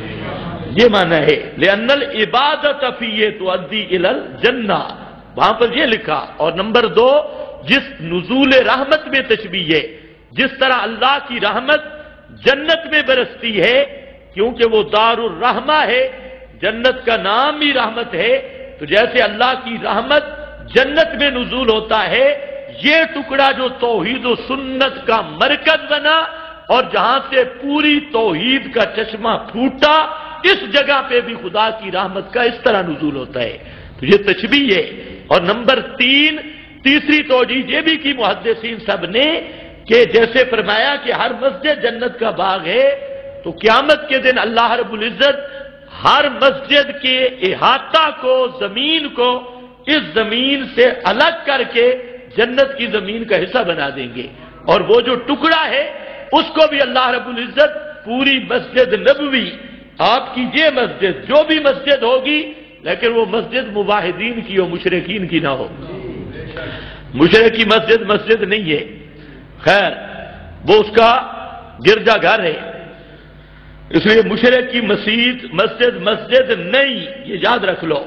یہ معنی ہے لأن العبادۃ فیہ تؤدی الی الجنہ، وہاں پر یہ لکھا۔ اور نمبر 2، جس نزول رحمت میں تشبیہ ہے، جس طرح اللہ کی رحمت جنت میں برستی ہے کیونکہ وہ دار الرحمہ ہے، جنت کا نام بھی رحمت ہے، تو جیسے اللہ کی رحمت جنت میں نزول ہوتا ہے، یہ ٹکڑا جو توحید و سنت کا مرکز بنا اور جہاں سے پوری توحید کا چشمہ پھوٹا، اس جگہ پہ بھی خدا کی رحمت کا اس طرح نزول ہوتا ہے، تو یہ تشبیہ ہے۔ اور نمبر 3، تیسری توجیہ یہ بھی کی محدثین سب نے کہ جیسے فرمایا کہ ہر مسجد جنت کا باغ ہے، تو قیامت کے دن اللہ رب العزت ہر مسجد کے احاطہ کو، زمین کو اس زمین سے الگ کر کے جنت کی زمین کا حصہ بنا دیں گے، اور وہ جو ٹکڑا ہے اس کو بھی اللہ رب العزت پوری مسجد نبوی، آپ کی یہ مسجد جو بھی مسجد ہوگی، لیکن وہ مسجد موحدین کی ہو، مشرکین کی نہ ہو۔ مشرک کی مسجد مسجد نہیں ہے، خیر وہ اس کا گرجا گھر ہے، اس لیے مشرک کی مسجد مسجد نہیں، یہ یاد رکھ لو۔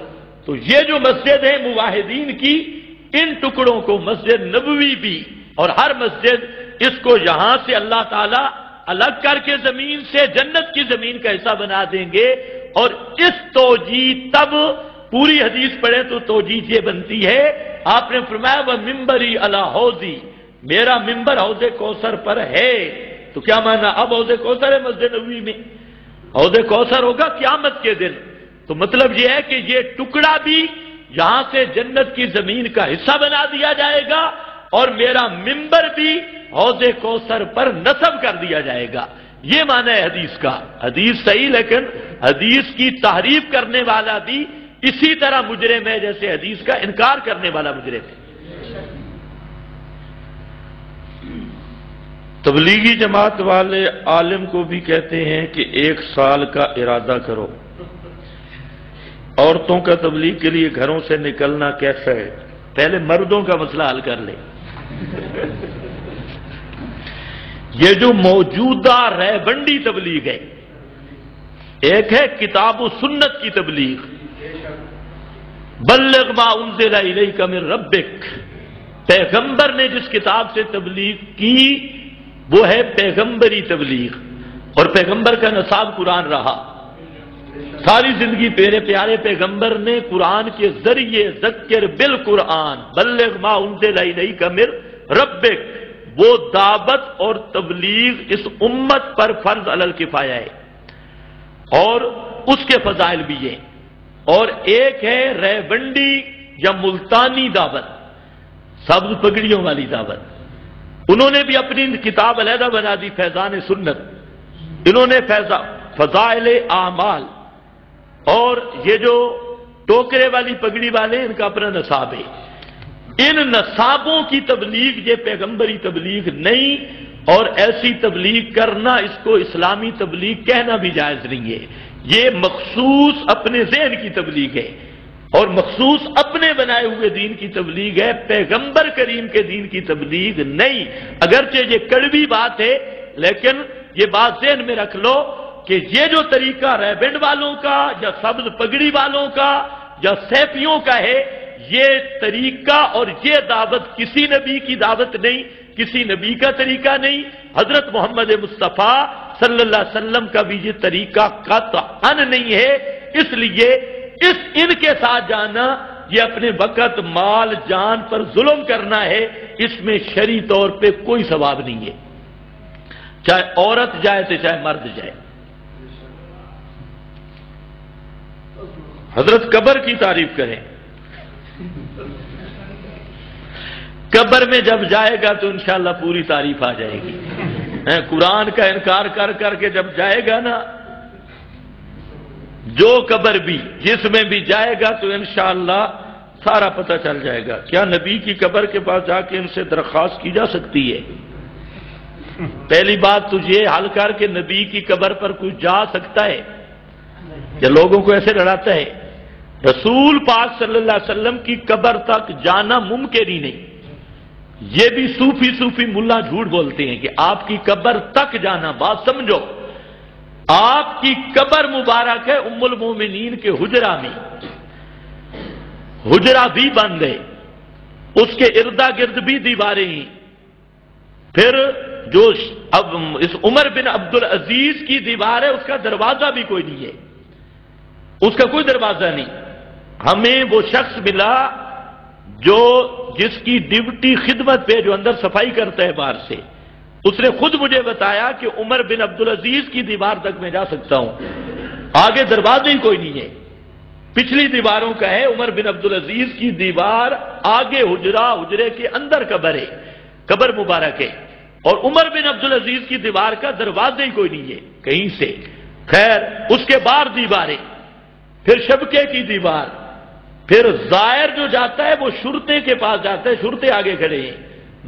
تو یہ جو مسجد ہے موحدین کی، ان ٹکڑوں کو مسجد نبوی بھی، اور ہر مسجد اس کو یہاں سے اللہ تعالی الگ کر کے زمین سے جنت کی زمین کا حصہ بنا دیں گے۔ اور اس توجیہ تب پوری حدیث پڑھیں تو توجیہ یہ بنتی ہے، آپ نے فرمایا وہ ممبری علی حوضی، میرا ممبر حوض کوثر پر ہے، تو کیا معنی اب حوض کوثر ہے مسجد نبوی میں، حوض کوثر ہوگا قیامت کے دن، تو مطلب یہ ہے کہ یہ ٹکڑا بھی یہاں سے جنت کی زمین کا حصہ بنا دیا جائے گا، اور میرا ممبر بھی حوض کوثر پر نصب کر دیا جائے گا۔ یہ معنی ہے حدیث کا۔ حدیث صحیح، لیکن حدیث کی تحریف کرنے والا بھی اسی طرح مجرم ہے جیسے حدیث کا انکار کرنے والا مجرم ہے۔ تبلیغی جماعت والے عالم کو بھی کہتے ہیں کہ 1 سال کا ارادہ کرو۔ عورتوں کا تبلیغ کے لیے گھروں سے نکلنا کیسا ہے؟ پہلے مردوں کا مسئلہ حل کر لیں۔ یہ جو موجودہ ریبنڈی تبلیغ ہے، ایک ہے کتاب و سنت کی تبلیغ، بلغ ما انزل الیک من ربک، پیغمبر نے جس کتاب سے تبلیغ کی وہ ہے پیغمبری تبلیغ، اور پیغمبر کا نصاب قرآن رہا، ساری زندگی میرے پیارے پیغمبر نے قرآن کے ذریعے ذکر بالقرآن بلغ ما انزل الیک من ربک، وہ دعوت اور تبلیغ اس امت پر فرض علی الکفایہ ہے، اور اس کے فضائل بھی ہیں۔ اور ایک ہے ریونڈی یا ملتانی دعوت، سبز پگڑیوں والی دعوت، انہوں نے بھی اپنی کتاب علیحدہ بنا دی فیضان سنت، انہوں نے فضائل اعمال، اور یہ جو ٹوکرے والی پگڑی والے ان کا اپنا نصاب ہے۔ ان نصابوں کی تبلیغ یہ پیغمبری تبلیغ نہیں، اور ایسی تبلیغ کرنا اس کو اسلامی تبلیغ کہنا بھی جائز نہیں ہے، یہ مخصوص اپنے ذہن کی تبلیغ ہے، اور مخصوص اپنے بنائے ہوئے دین کی تبلیغ ہے، پیغمبر کریم کے دین کی تبلیغ نہیں۔ اگرچہ یہ کڑوی بات ہے، لیکن یہ بات ذہن میں رکھ لو کہ یہ جو طریقہ ریبنڈ والوں کا یا سبز پگڑی والوں کا یا سیفیوں کا ہے، یہ طریقہ اور یہ دعوت کسی نبی کی دعوت نہیں، کسی نبی کا طریقہ نہیں، حضرت محمد مصطفیٰ صلی اللہ علیہ وسلم کا بھی یہ طریقہ قطعاً نہیں ہے۔ اس لیے ان کے ساتھ جانا یہ اپنے وقت، مال، جان پر ظلم کرنا ہے، اس میں شرعی طور پہ کوئی ثواب نہیں ہے، چاہے عورت جائے تو چاہے مرد جائے۔ حضرت قبر کی تعریف کریں. قبر میں جب جائے گا تو انشاءاللہ پوری تعریف آ جائے گی. قرآن کا انکار کر کر کے جب جائے گا نا، جو قبر بھی جس میں بھی جائے گا تو انشاءاللہ سارا پتہ چل جائے گا. کیا نبی کی قبر کے پاس جا کے ان سے درخواست کی جا سکتی ہے؟ پہلی بات تو یہ حل کر کے نبی کی قبر پر کوئی جا سکتا ہے یا لوگوں کو ایسے لڑاتا ہے؟ رسول پاک صلی اللہ علیہ وسلم کی قبر تک جانا ممکن ہی نہیں. یہ بھی صوفی ملا جھوٹ بولتے ہیں کہ آپ کی قبر تک جانا. بات سمجھو، آپ کی قبر مبارک ہے ام المومنین کے حجرہ میں. حجرہ بھی بند ہے، اس کے اردا گرد بھی دیواریں ہیں. پھر جو اب اس عمر بن عبدالعزیز کی دیوار ہے، اس کا دروازہ بھی کوئی نہیں ہے، اس کا کوئی دروازہ نہیں. ہمیں وہ شخص ملا جو جس کی ڈیوٹی خدمت پہ جو اندر صفائی کرتا ہے باہر سے، اس نے خود مجھے بتایا کہ عمر بن عبدالعزیز کی دیوار تک میں جا سکتا ہوں، آگے دروازے ہی کوئی نہیں ہے. پچھلی دیواروں کا ہے، عمر بن عبدالعزیز کی دیوار آگے حجرے کے اندر قبر ہے، قبر مبارک ہے. اور عمر بن عبدالعزیز کی دیوار کا دروازے ہی کوئی نہیں ہے کہیں سے. خیر، اس کے بعد دیواریں، پھر شبکے کی دیوار، پھر زائر جو جاتا ہے وہ شرطے کے پاس جاتا ہے. شرطے آگے کھڑے ہیں،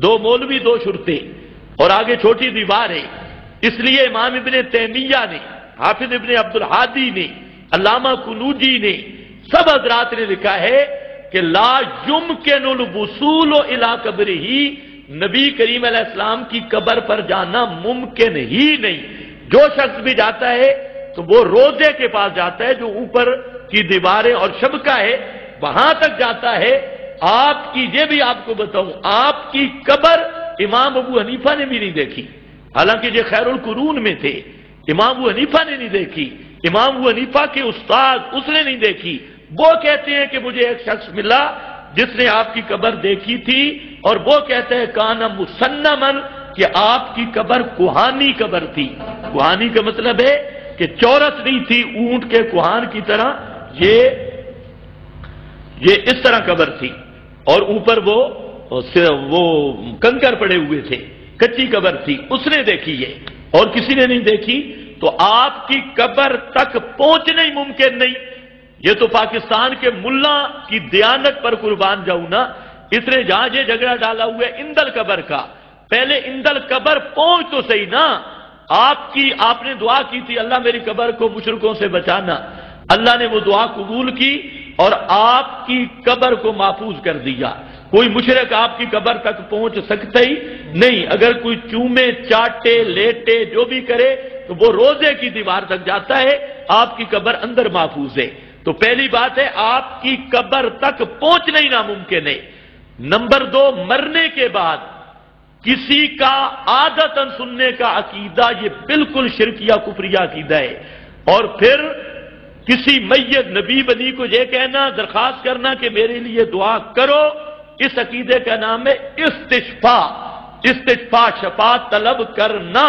دو مولوی دو شرطے، اور آگے چھوٹی دیوار ہے. اس لیے امام ابن تیمیہ نے، حافظ ابن عبدالحادی نے، علامہ کنوجی نے، سب حضرات نے لکھا ہے کہ لا یمکن الوصول الی قبرہ، نبی کریم علیہ السلام کی قبر پر جانا ممکن ہی نہیں. جو شخص بھی جاتا ہے تو وہ روضے کے پاس جاتا ہے جو اوپر کی دیواریں اور شبکہ ہے، وہاں تک جاتا ہے. آپ کی یہ بھی آپ کو بتاؤں، آپ کی قبر امام ابو حنیفہ نے بھی نہیں دیکھی، حالانکہ یہ خیر القرون میں تھے. امام ابو حنیفہ نے نہیں دیکھی، امام ابو حنیفہ کے استاد اس نے نہیں دیکھی. وہ کہتے ہیں کہ مجھے ایک شخص ملا جس نے آپ کی قبر دیکھی تھی، اور وہ کہتے ہیں کان مسنمن، کہ آپ کی قبر کوہانی قبر تھی. کوہانی کا مطلب ہے کہ چورس نہیں تھی اونٹ کے کوہان کی طرح، یہ اس طرح قبر تھی، اور اوپر وہ کنکر پڑے ہوئے تھے، کچی قبر تھی. اس نے دیکھی ہے اور کسی نے نہیں دیکھی. تو آپ کی قبر تک پہنچنا ہی ممکن نہیں. یہ تو پاکستان کے ملا کی دیانت پر قربان جاؤں نا، اس نے جہاں یہ جھگڑا ڈالا ہوا ہے اندل قبر کا. پہلے اندل قبر پہنچ تو صحیح نا. آپ نے دعا کی تھی اللہ میری قبر کو مشرکوں سے بچانا، اللہ نے وہ دعا قبول کی اور آپ کی قبر کو محفوظ کر دیا. کوئی مشرک آپ کی قبر تک پہنچ سکتا ہی نہیں. اگر کوئی چومے چاٹے لیٹے جو بھی کرے تو وہ روزے کی دیوار تک جاتا ہے، آپ کی قبر اندر محفوظ ہے. تو پہلی بات ہے آپ کی قبر تک پہنچنا ہی ناممکن ہے. نمبر 2، مرنے کے بعد کسی کا عادتاً سننے کا عقیدہ یہ بالکل شرکیہ کفریہ عقیدہ ہے. اور پھر کسی میت نبی ولی کو یہ کہنا، درخواست کرنا کہ میرے لیے دعا کرو، اس عقیدے کا نام ہے استشفاء، شفاعت طلب کرنا،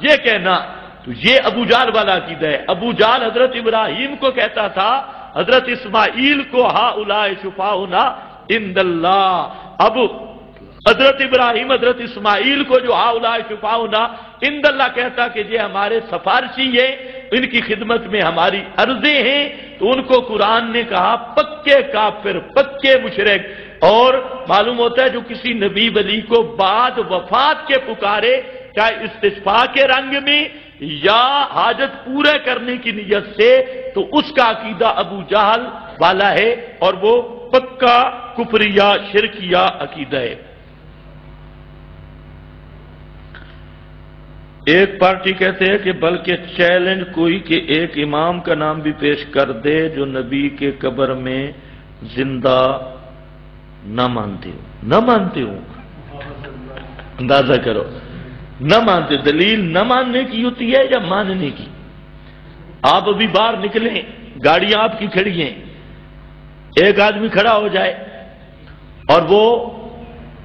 یہ کہنا. تو یہ ابو جہل والا عقیدہ ہے. ابو جہل حضرت ابراہیم کو کہتا تھا، حضرت اسماعیل کو ہؤلاء شفاؤنا عند اللہ. اب حضرت ابراہیم حضرت اسماعیل کو جو ہؤلاء شفاؤنا عند اللہ کہتا کہ یہ ہمارے سفارشی ہیں، ان کی خدمت میں ہماری عرضیں ہیں، تو ان کو قرآن نے کہا پکے کافر، پکے مشرک. اور معلوم ہوتا ہے جو کسی نبی ولی کو بعد وفات کے پکارے، چاہے استشفاء کے رنگ میں یا حاجت پورے کرنے کی نیت سے، تو اس کا عقیدہ ابو جہل والا ہے اور وہ پکا کفریہ شرکیہ عقیدہ ہے. ایک پارٹی کہتے ہیں کہ بلکہ چیلنج کوئی کہ ایک امام کا نام بھی پیش کر دے جو نبی کے قبر میں زندہ نہ مانتے ہوں. اندازہ کرو، نہ مانتے، دلیل نہ ماننے کی ہوتی ہے یا ماننے کی؟ آپ ابھی باہر نکلیں، گاڑیاں آپ کی کھڑی ہیں، ایک آدمی کھڑا ہو جائے اور وہ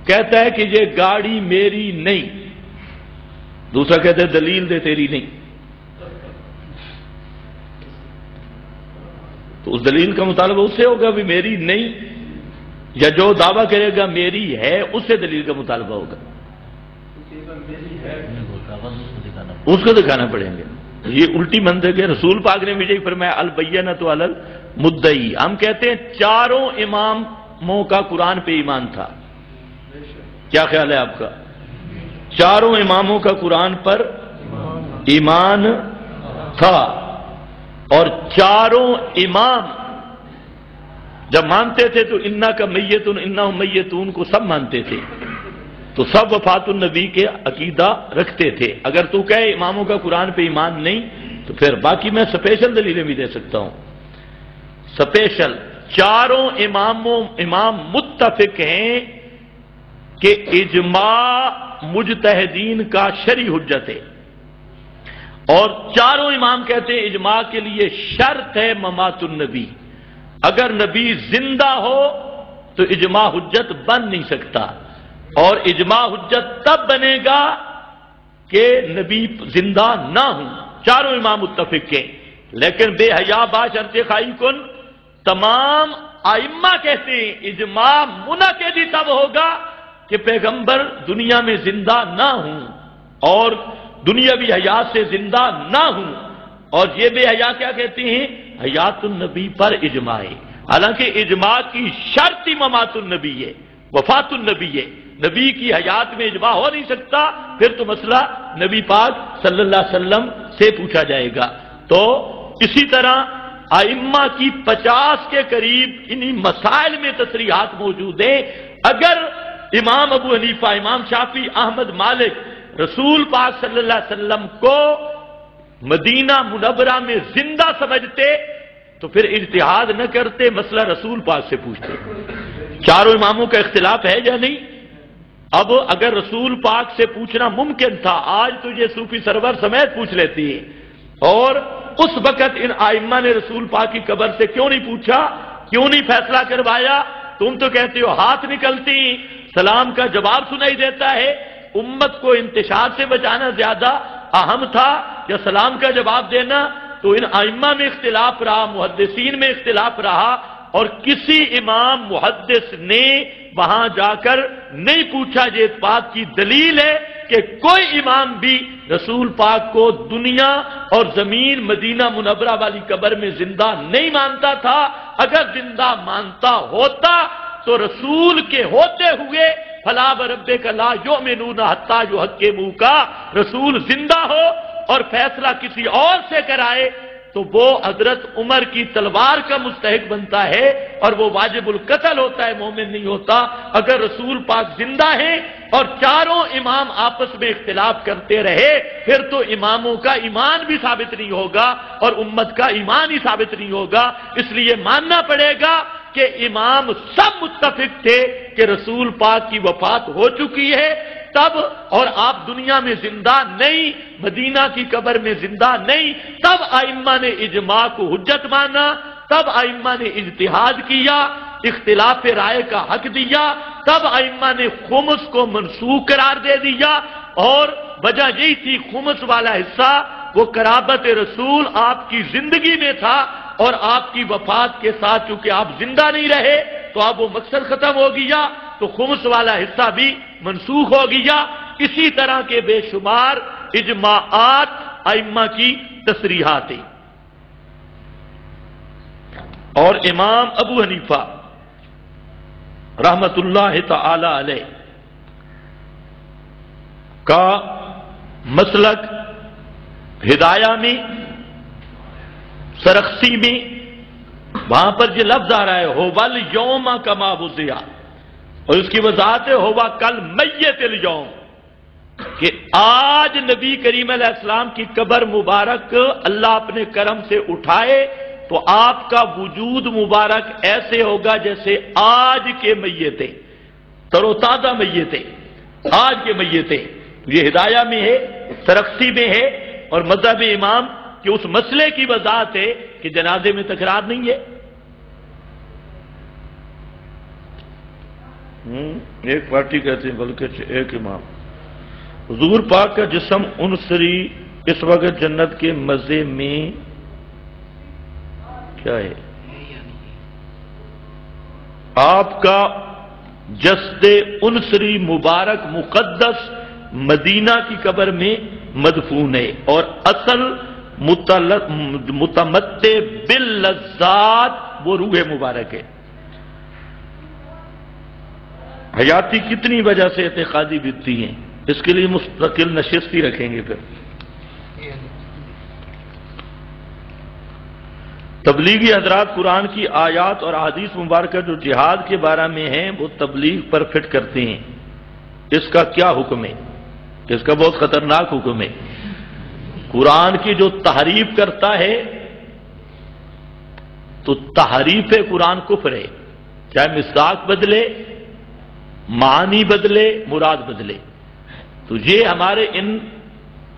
کہتا ہے کہ یہ گاڑی میری نہیں، دوسرا کہتا ہے دلیل دے تیری نہیں. تو اس دلیل کا مطالبہ اس سے ہوگا بھی میری نہیں، یا جو دعویٰ کرے گا میری ہے اس سے دلیل کا مطالبہ ہوگا، اس کو دکھانا پڑیں گے۔ یہ الٹی منطق ہے۔ رسول پاک نے مجھے فرمایا البینۃ علی المدعی۔ ہم کہتے ہیں چاروں اماموں کا قرآن پہ ایمان تھا، کیا خیال ہے آپ کا؟ چاروں اماموں کا قرآن پر ایمان تھا، اور چاروں امام جب مانتے تھے تو انا کا میتون انہم میتون کو سب مانتے تھے، تو سب وفات النبی کے عقیدہ رکھتے تھے۔ اگر تو کہے اماموں کا قرآن پہ ایمان نہیں تو پھر باقی میں سپیشل دلیلیں بھی دے سکتا ہوں، سپیشل۔ چاروں امام متفق ہیں کہ اجماع مجتہدین کا شرعی حجت ہے، اور چاروں امام کہتے ہیں اجماع کے لیے شرط ہے ممات النبی، اگر نبی زندہ ہو تو اجماع حجت بن نہیں سکتا، اور اجماع حجت تب بنے گا کہ نبی زندہ نہ ہوں۔ چاروں امام متفق ہیں، لیکن بے حیا با شرط خائی کن تمام ائمہ کہتے ہیں اجماع منعقد ہی تب ہوگا کہ پیغمبر دنیا میں زندہ نہ ہوں اور دنیاوی حیات سے زندہ نہ ہوں۔ اور یہ بے حیا کیا کہتے ہیں؟ حیات النبی پر اجماع ہے، حالانکہ اجماع کی شرط ہی ممات النبی ہے، وفات النبی ہے۔ نبی کی حیات میں اجماع ہو نہیں سکتا، پھر تو مسئلہ نبی پاک صلی اللہ علیہ وسلم سے پوچھا جائے گا۔ تو اسی طرح ائمہ کی 50 کے قریب انہی مسائل میں تصریحات موجود ہیں۔ اگر امام ابو حنیفہ، امام شافعی، احمد، مالک رسول پاک صلی اللہ علیہ وسلم کو مدینہ منورہ میں زندہ سمجھتے تو پھر اجتہاد نہ کرتے، مسئلہ رسول پاک سے پوچھتے۔ چاروں اماموں کا اختلاف ہے یا نہیں؟ اب اگر رسول پاک سے پوچھنا ممکن تھا، آج تو یہ صوفی سرور سمیت پوچھ لیتی ہے، اور اس وقت ان ائمہ نے رسول پاک کی قبر سے کیوں نہیں پوچھا، کیوں نہیں فیصلہ کروایا؟ تم تو کہتے ہو ہاتھ نکلتی، سلام کا جواب سنائی دیتا ہے، امت کو انتشار سے بچانا زیادہ اہم تھا یا سلام کا جواب دینا؟ تو ان ائمہ میں اختلاف رہا، محدثین میں اختلاف رہا، اور کسی امام محدث نے وہاں جا کر نہیں پوچھا۔ یہ اس بات کی دلیل ہے کہ کوئی امام بھی رسول پاک کو دنیا اور زمین مدینہ منورہ والی قبر میں زندہ نہیں مانتا تھا۔ اگر زندہ مانتا ہوتا تو رسول کے ہوتے ہوئے فلا وربک لا یؤمنون حتی یحکموک، رسول زندہ ہو اور فیصلہ کسی اور سے کرائے تو وہ حضرت عمر کی تلوار کا مستحق بنتا ہے اور وہ واجب القتل ہوتا ہے، مومن نہیں ہوتا۔ اگر رسول پاک زندہ ہیں اور چاروں امام آپس میں اختلاف کرتے رہے پھر تو اماموں کا ایمان بھی ثابت نہیں ہوگا اور امت کا ایمان ہی ثابت نہیں ہوگا۔ اس لیے ماننا پڑے گا کہ امام سب متفق تھے کہ رسول پاک کی وفات ہو چکی ہے تب، اور آپ دنیا میں زندہ نہیں، مدینہ کی قبر میں زندہ نہیں، تب ائمہ نے اجماع کو حجت مانا، تب ائمہ نے اجتہاد کیا، اختلاف رائے کا حق دیا، تب ائمہ نے خمس کو منسوخ قرار دے دیا، اور وجہ یہی تھی خمس والا حصہ وہ قرابت رسول آپ کی زندگی میں تھا، اور آپ کی وفات کے ساتھ چونکہ آپ زندہ نہیں رہے تو اب وہ مقصد ختم ہو گیا، تو خمس والا حصہ بھی منسوخ ہو گیا۔ اسی طرح کے بے شمار اجماعات ائمہ کی تصریحات ہیں۔ اور امام ابو حنیفہ رحمت اللہ تعالی علیہ کا مسلک ہدایہ میں، سرخسی میں، وہاں پر یہ لفظ آ رہا ہے ہوول یوم کما وضع، اور اس کی وضاحت ہے ہوا کل میت الیوم، کہ آج نبی کریم علیہ السلام کی قبر مبارک اللہ اپنے کرم سے اٹھائے تو آپ کا وجود مبارک ایسے ہوگا جیسے آج کے میتیں، تر و تازہ میتیں، آج کے میتیں۔ یہ ہدایہ میں ہے، سرخسی میں ہے، اور مذہب امام کہ اس مسئلے کی وضاحت ہے کہ جنازے میں تکرار نہیں ہے۔ ایک پارٹی کہتے ہیں بلکہ ایک امام، حضور پاک کا جسم عنصری اس وقت جنت کے مزے میں کیا ہے؟ آپ کا جسد انصری مبارک مقدس مدینہ کی قبر میں مدفون ہے، اور اصل متمتع باللذات وہ روح مبارک ہے۔ حیاتی کتنی وجہ سے اعتقادی بنتی ہیں، اس کے لیے مستقل نشست ہی رکھیں گے۔ پھر تبلیغی حضرات قرآن کی آیات اور احادیث مبارکہ جو جہاد کے بارے میں ہیں وہ تبلیغ پر فٹ کرتے ہیں، اس کا کیا حکم ہے؟ اس کا بہت خطرناک حکم ہے۔ قرآن کی جو تحریف کرتا ہے تو تحریف قرآن کفر ہے، چاہے مصداق بدلے، معنی بدلے، مراد بدلے۔ تو یہ ہمارے ان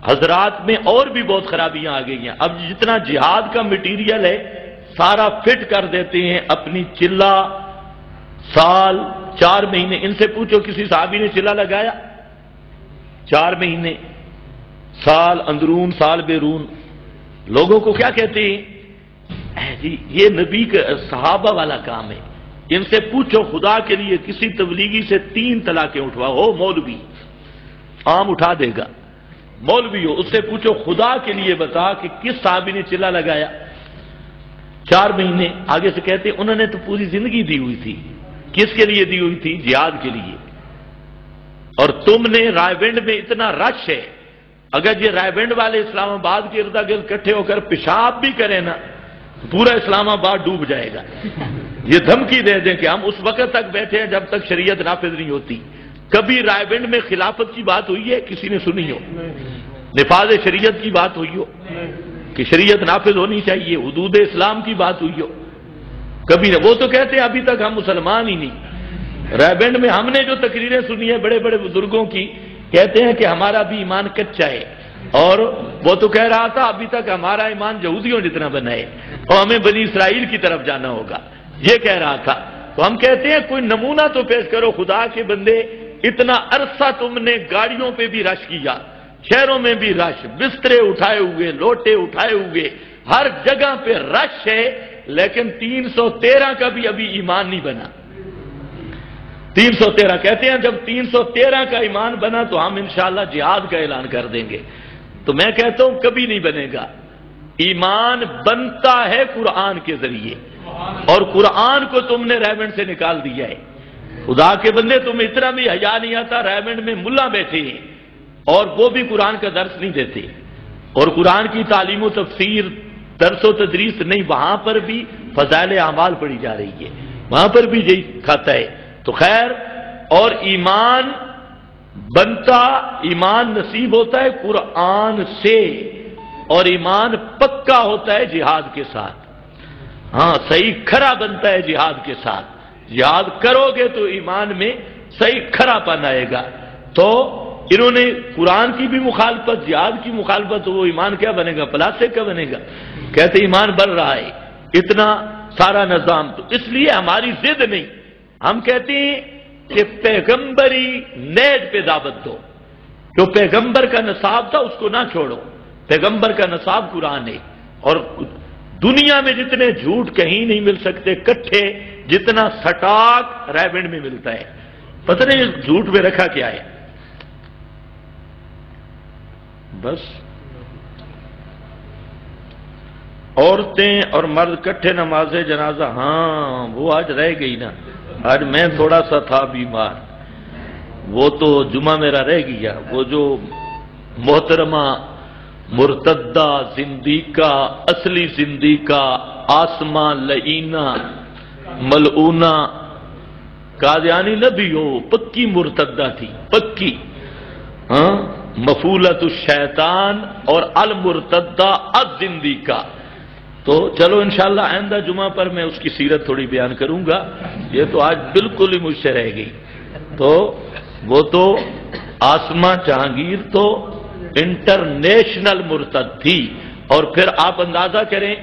حضرات میں اور بھی بہت خرابیاں آ گئی ہیں۔ اب جتنا جہاد کا مٹیریل ہے سارا فٹ کر دیتے ہیں اپنی چلہ، سال، 4 مہینے۔ ان سے پوچھو کسی صحابی نے چلہ لگایا؟ 4 مہینے، سال اندرون، سال بیرون۔ لوگوں کو کیا کہتے ہیں؟ جی یہ نبی کا صحابہ والا کام ہے۔ ان سے پوچھو خدا کے لیے کسی تبلیغی سے 3 طلاقیں اٹھواؤ، مولوی عام اٹھا دے گا، مولوی ہو، اس سے پوچھو خدا کے لیے بتا کہ کس صحابی نے چلہ لگایا؟ 4 مہینے۔ آگے سے کہتے ہیں انہوں نے تو پوری زندگی دی ہوئی تھی۔ کس کے لیے دی ہوئی تھی؟ جہاد کے لیے۔ اور تم نے رائے ونڈ میں اتنا رش ہے، اگر یہ رائے ونڈ والے اسلام آباد کے ارد گرد اکٹھے ہو کر پیشاب بھی کریں نا پورا اسلام آباد ڈوب جائے گا۔ یہ دھمکی دے دیں کہ ہم اس وقت تک بیٹھے ہیں جب تک شریعت نافذ نہیں ہوتی۔ کبھی رائے ونڈ میں خلافت کی بات ہوئی ہے؟ کسی نے سنی ہو؟ نفاذ شریعت کی بات ہوئی ہو کہ شریعت نافذ ہونی چاہیے، حدود اسلام کی بات ہوئی ہو؟ کبھی نہ۔ وہ تو کہتے ہیں ابھی تک ہم مسلمان ہی نہیں۔ رائے ونڈ میں ہم نے جو تقریریں سنی ہیں بڑے بڑے بزرگوں کی، کہتے ہیں کہ ہمارا بھی ایمان کچا ہے، اور وہ تو کہہ رہا تھا ابھی تک ہمارا ایمان یہودیوں جتنا بنا ہے اور ہمیں بنی اسرائیل کی طرف جانا ہوگا، یہ کہہ رہا تھا۔ تو ہم کہتے ہیں کوئی نمونہ تو پیش کرو خدا کے بندے، اتنا عرصہ تم نے گاڑیوں پہ بھی رش کیا، شہروں میں بھی رش، بسترے اٹھائے ہوئے، لوٹے اٹھائے ہوئے، ہر جگہ پہ رش ہے، لیکن 313 کا بھی ابھی ایمان نہیں بنا۔ 313 کہتے ہیں جب 313 کا ایمان بنا تو ہم انشاءاللہ جہاد کا اعلان کر دیں گے۔ تو میں کہتا ہوں کبھی نہیں بنے گا۔ ایمان بنتا ہے قرآن کے ذریعے، اور قرآن کو تم نے ریمنڈ سے نکال دیا ہے۔ خدا کے بندے تمہیں اتنا بھی حیا نہیں آتا، ریمنڈ میں ملا بیٹھے ہیں اور وہ بھی قرآن کا درس نہیں دیتے، اور قرآن کی تعلیم و تفسیر، درس و تدریس نہیں، وہاں پر بھی فضائل اعمال پڑھی جا رہی ہے، وہاں پر بھی یہی کھاتا ہے۔ تو خیر، اور ایمان بنتا، ایمان نصیب ہوتا ہے قرآن سے، اور ایمان پکا ہوتا ہے جہاد کے ساتھ۔ ہاں صحیح کھرا بنتا ہے جہاد کے ساتھ۔ جہاد کرو گے تو ایمان میں صحیح کھرا پن آئے گا۔ تو انہوں نے قرآن کی بھی مخالفت، جہاد کی مخالفت، تو وہ ایمان کیا بنے گا؟ پلاسٹک کا بنے گا۔ کہتے ایمان بڑھ رہا ہے، اتنا سارا نظام۔ تو اس لیے ہماری ضد نہیں، ہم کہتے ہیں کہ پیغمبری نیز پہ دعوت دو، جو پیغمبر کا نصاب تھا اس کو نہ چھوڑو۔ پیغمبر کا نصاب قرآن ہے، اور دنیا میں جتنے جھوٹ کہیں نہیں مل سکتے کٹھے، جتنا سٹاک رائے ونڈ میں ملتا ہے۔ پتہ نہیں جھوٹ میں رکھا کیا ہے؟ بس عورتیں اور مرد کٹھے نماز جنازہ، ہاں وہ آج رہ گئی نا۔ آج میں تھوڑا سا تھا بیمار، وہ تو جمعہ میرا رہ گیا۔ وہ جو محترمہ مرتدہ زندیقہ، اصلی زندیقہ، آسماں لعینہ ملعونہ، قادیانی نہ بھی ہو، پکی مرتدہ تھی، پکی، ہاں، مفولت الشیطان اور المرتدہ الزندیقہ۔ تو چلو انشاءاللہ آئندہ جمعہ پر میں اس کی سیرت تھوڑی بیان کروں گا، یہ تو آج بالکل ہی مجھ سے رہ گئی۔ تو وہ تو آسماں جہانگیر تو انٹرنیشنل مرتد تھی، اور پھر آپ اندازہ کریں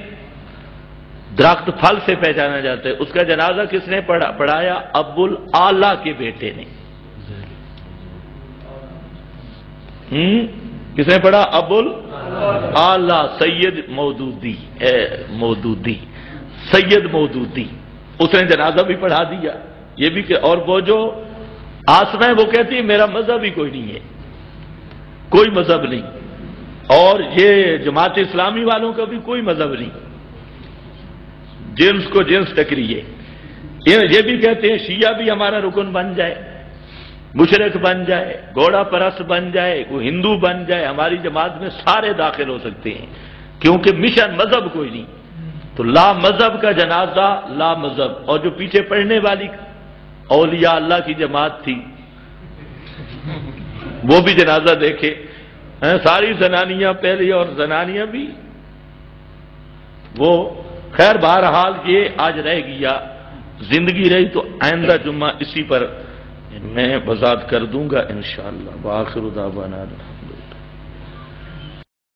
درخت پھل سے پہچانا جاتا ہے۔ اس کا جنازہ کس نے پڑھایا؟ ابو الاعلی کے بیٹے نے۔ کس نے پڑھا؟ ابو الاعلی سید مودودی، سید مودودی۔ اس نے جنازہ بھی پڑھا دیا. یہ بھی کہ اور وہ جو آسمہ وہ کہتی ہے میرا مذہب ہی کوئی نہیں ہے، کوئی مذہب نہیں. اور یہ جماعت اسلامی والوں کا بھی کوئی مذہب نہیں، جنس کو جنس ٹکریے. یہ بھی کہتے ہیں شیعہ بھی ہمارا رکن بن جائے، مشرک بن جائے، گھوڑا پرست بن جائے، کوئی ہندو بن جائے، ہماری جماعت میں سارے داخل ہو سکتے ہیں، کیونکہ مشن مذہب کوئی نہیں. تو لا مذہب کا جنازہ لا مذہب. اور جو پیچھے پڑھنے والی اولیاء اللہ کی جماعت تھی وہ بھی جنازہ دیکھے، ساری زنانیاں پہلے اور زنانیاں بھی. وہ خیر بہرحال یہ آج رہ گیا، زندگی رہی تو آئندہ جمعہ اسی پر میں وضاحت کر دوں گا انشاءاللہ. وآخر دعوانا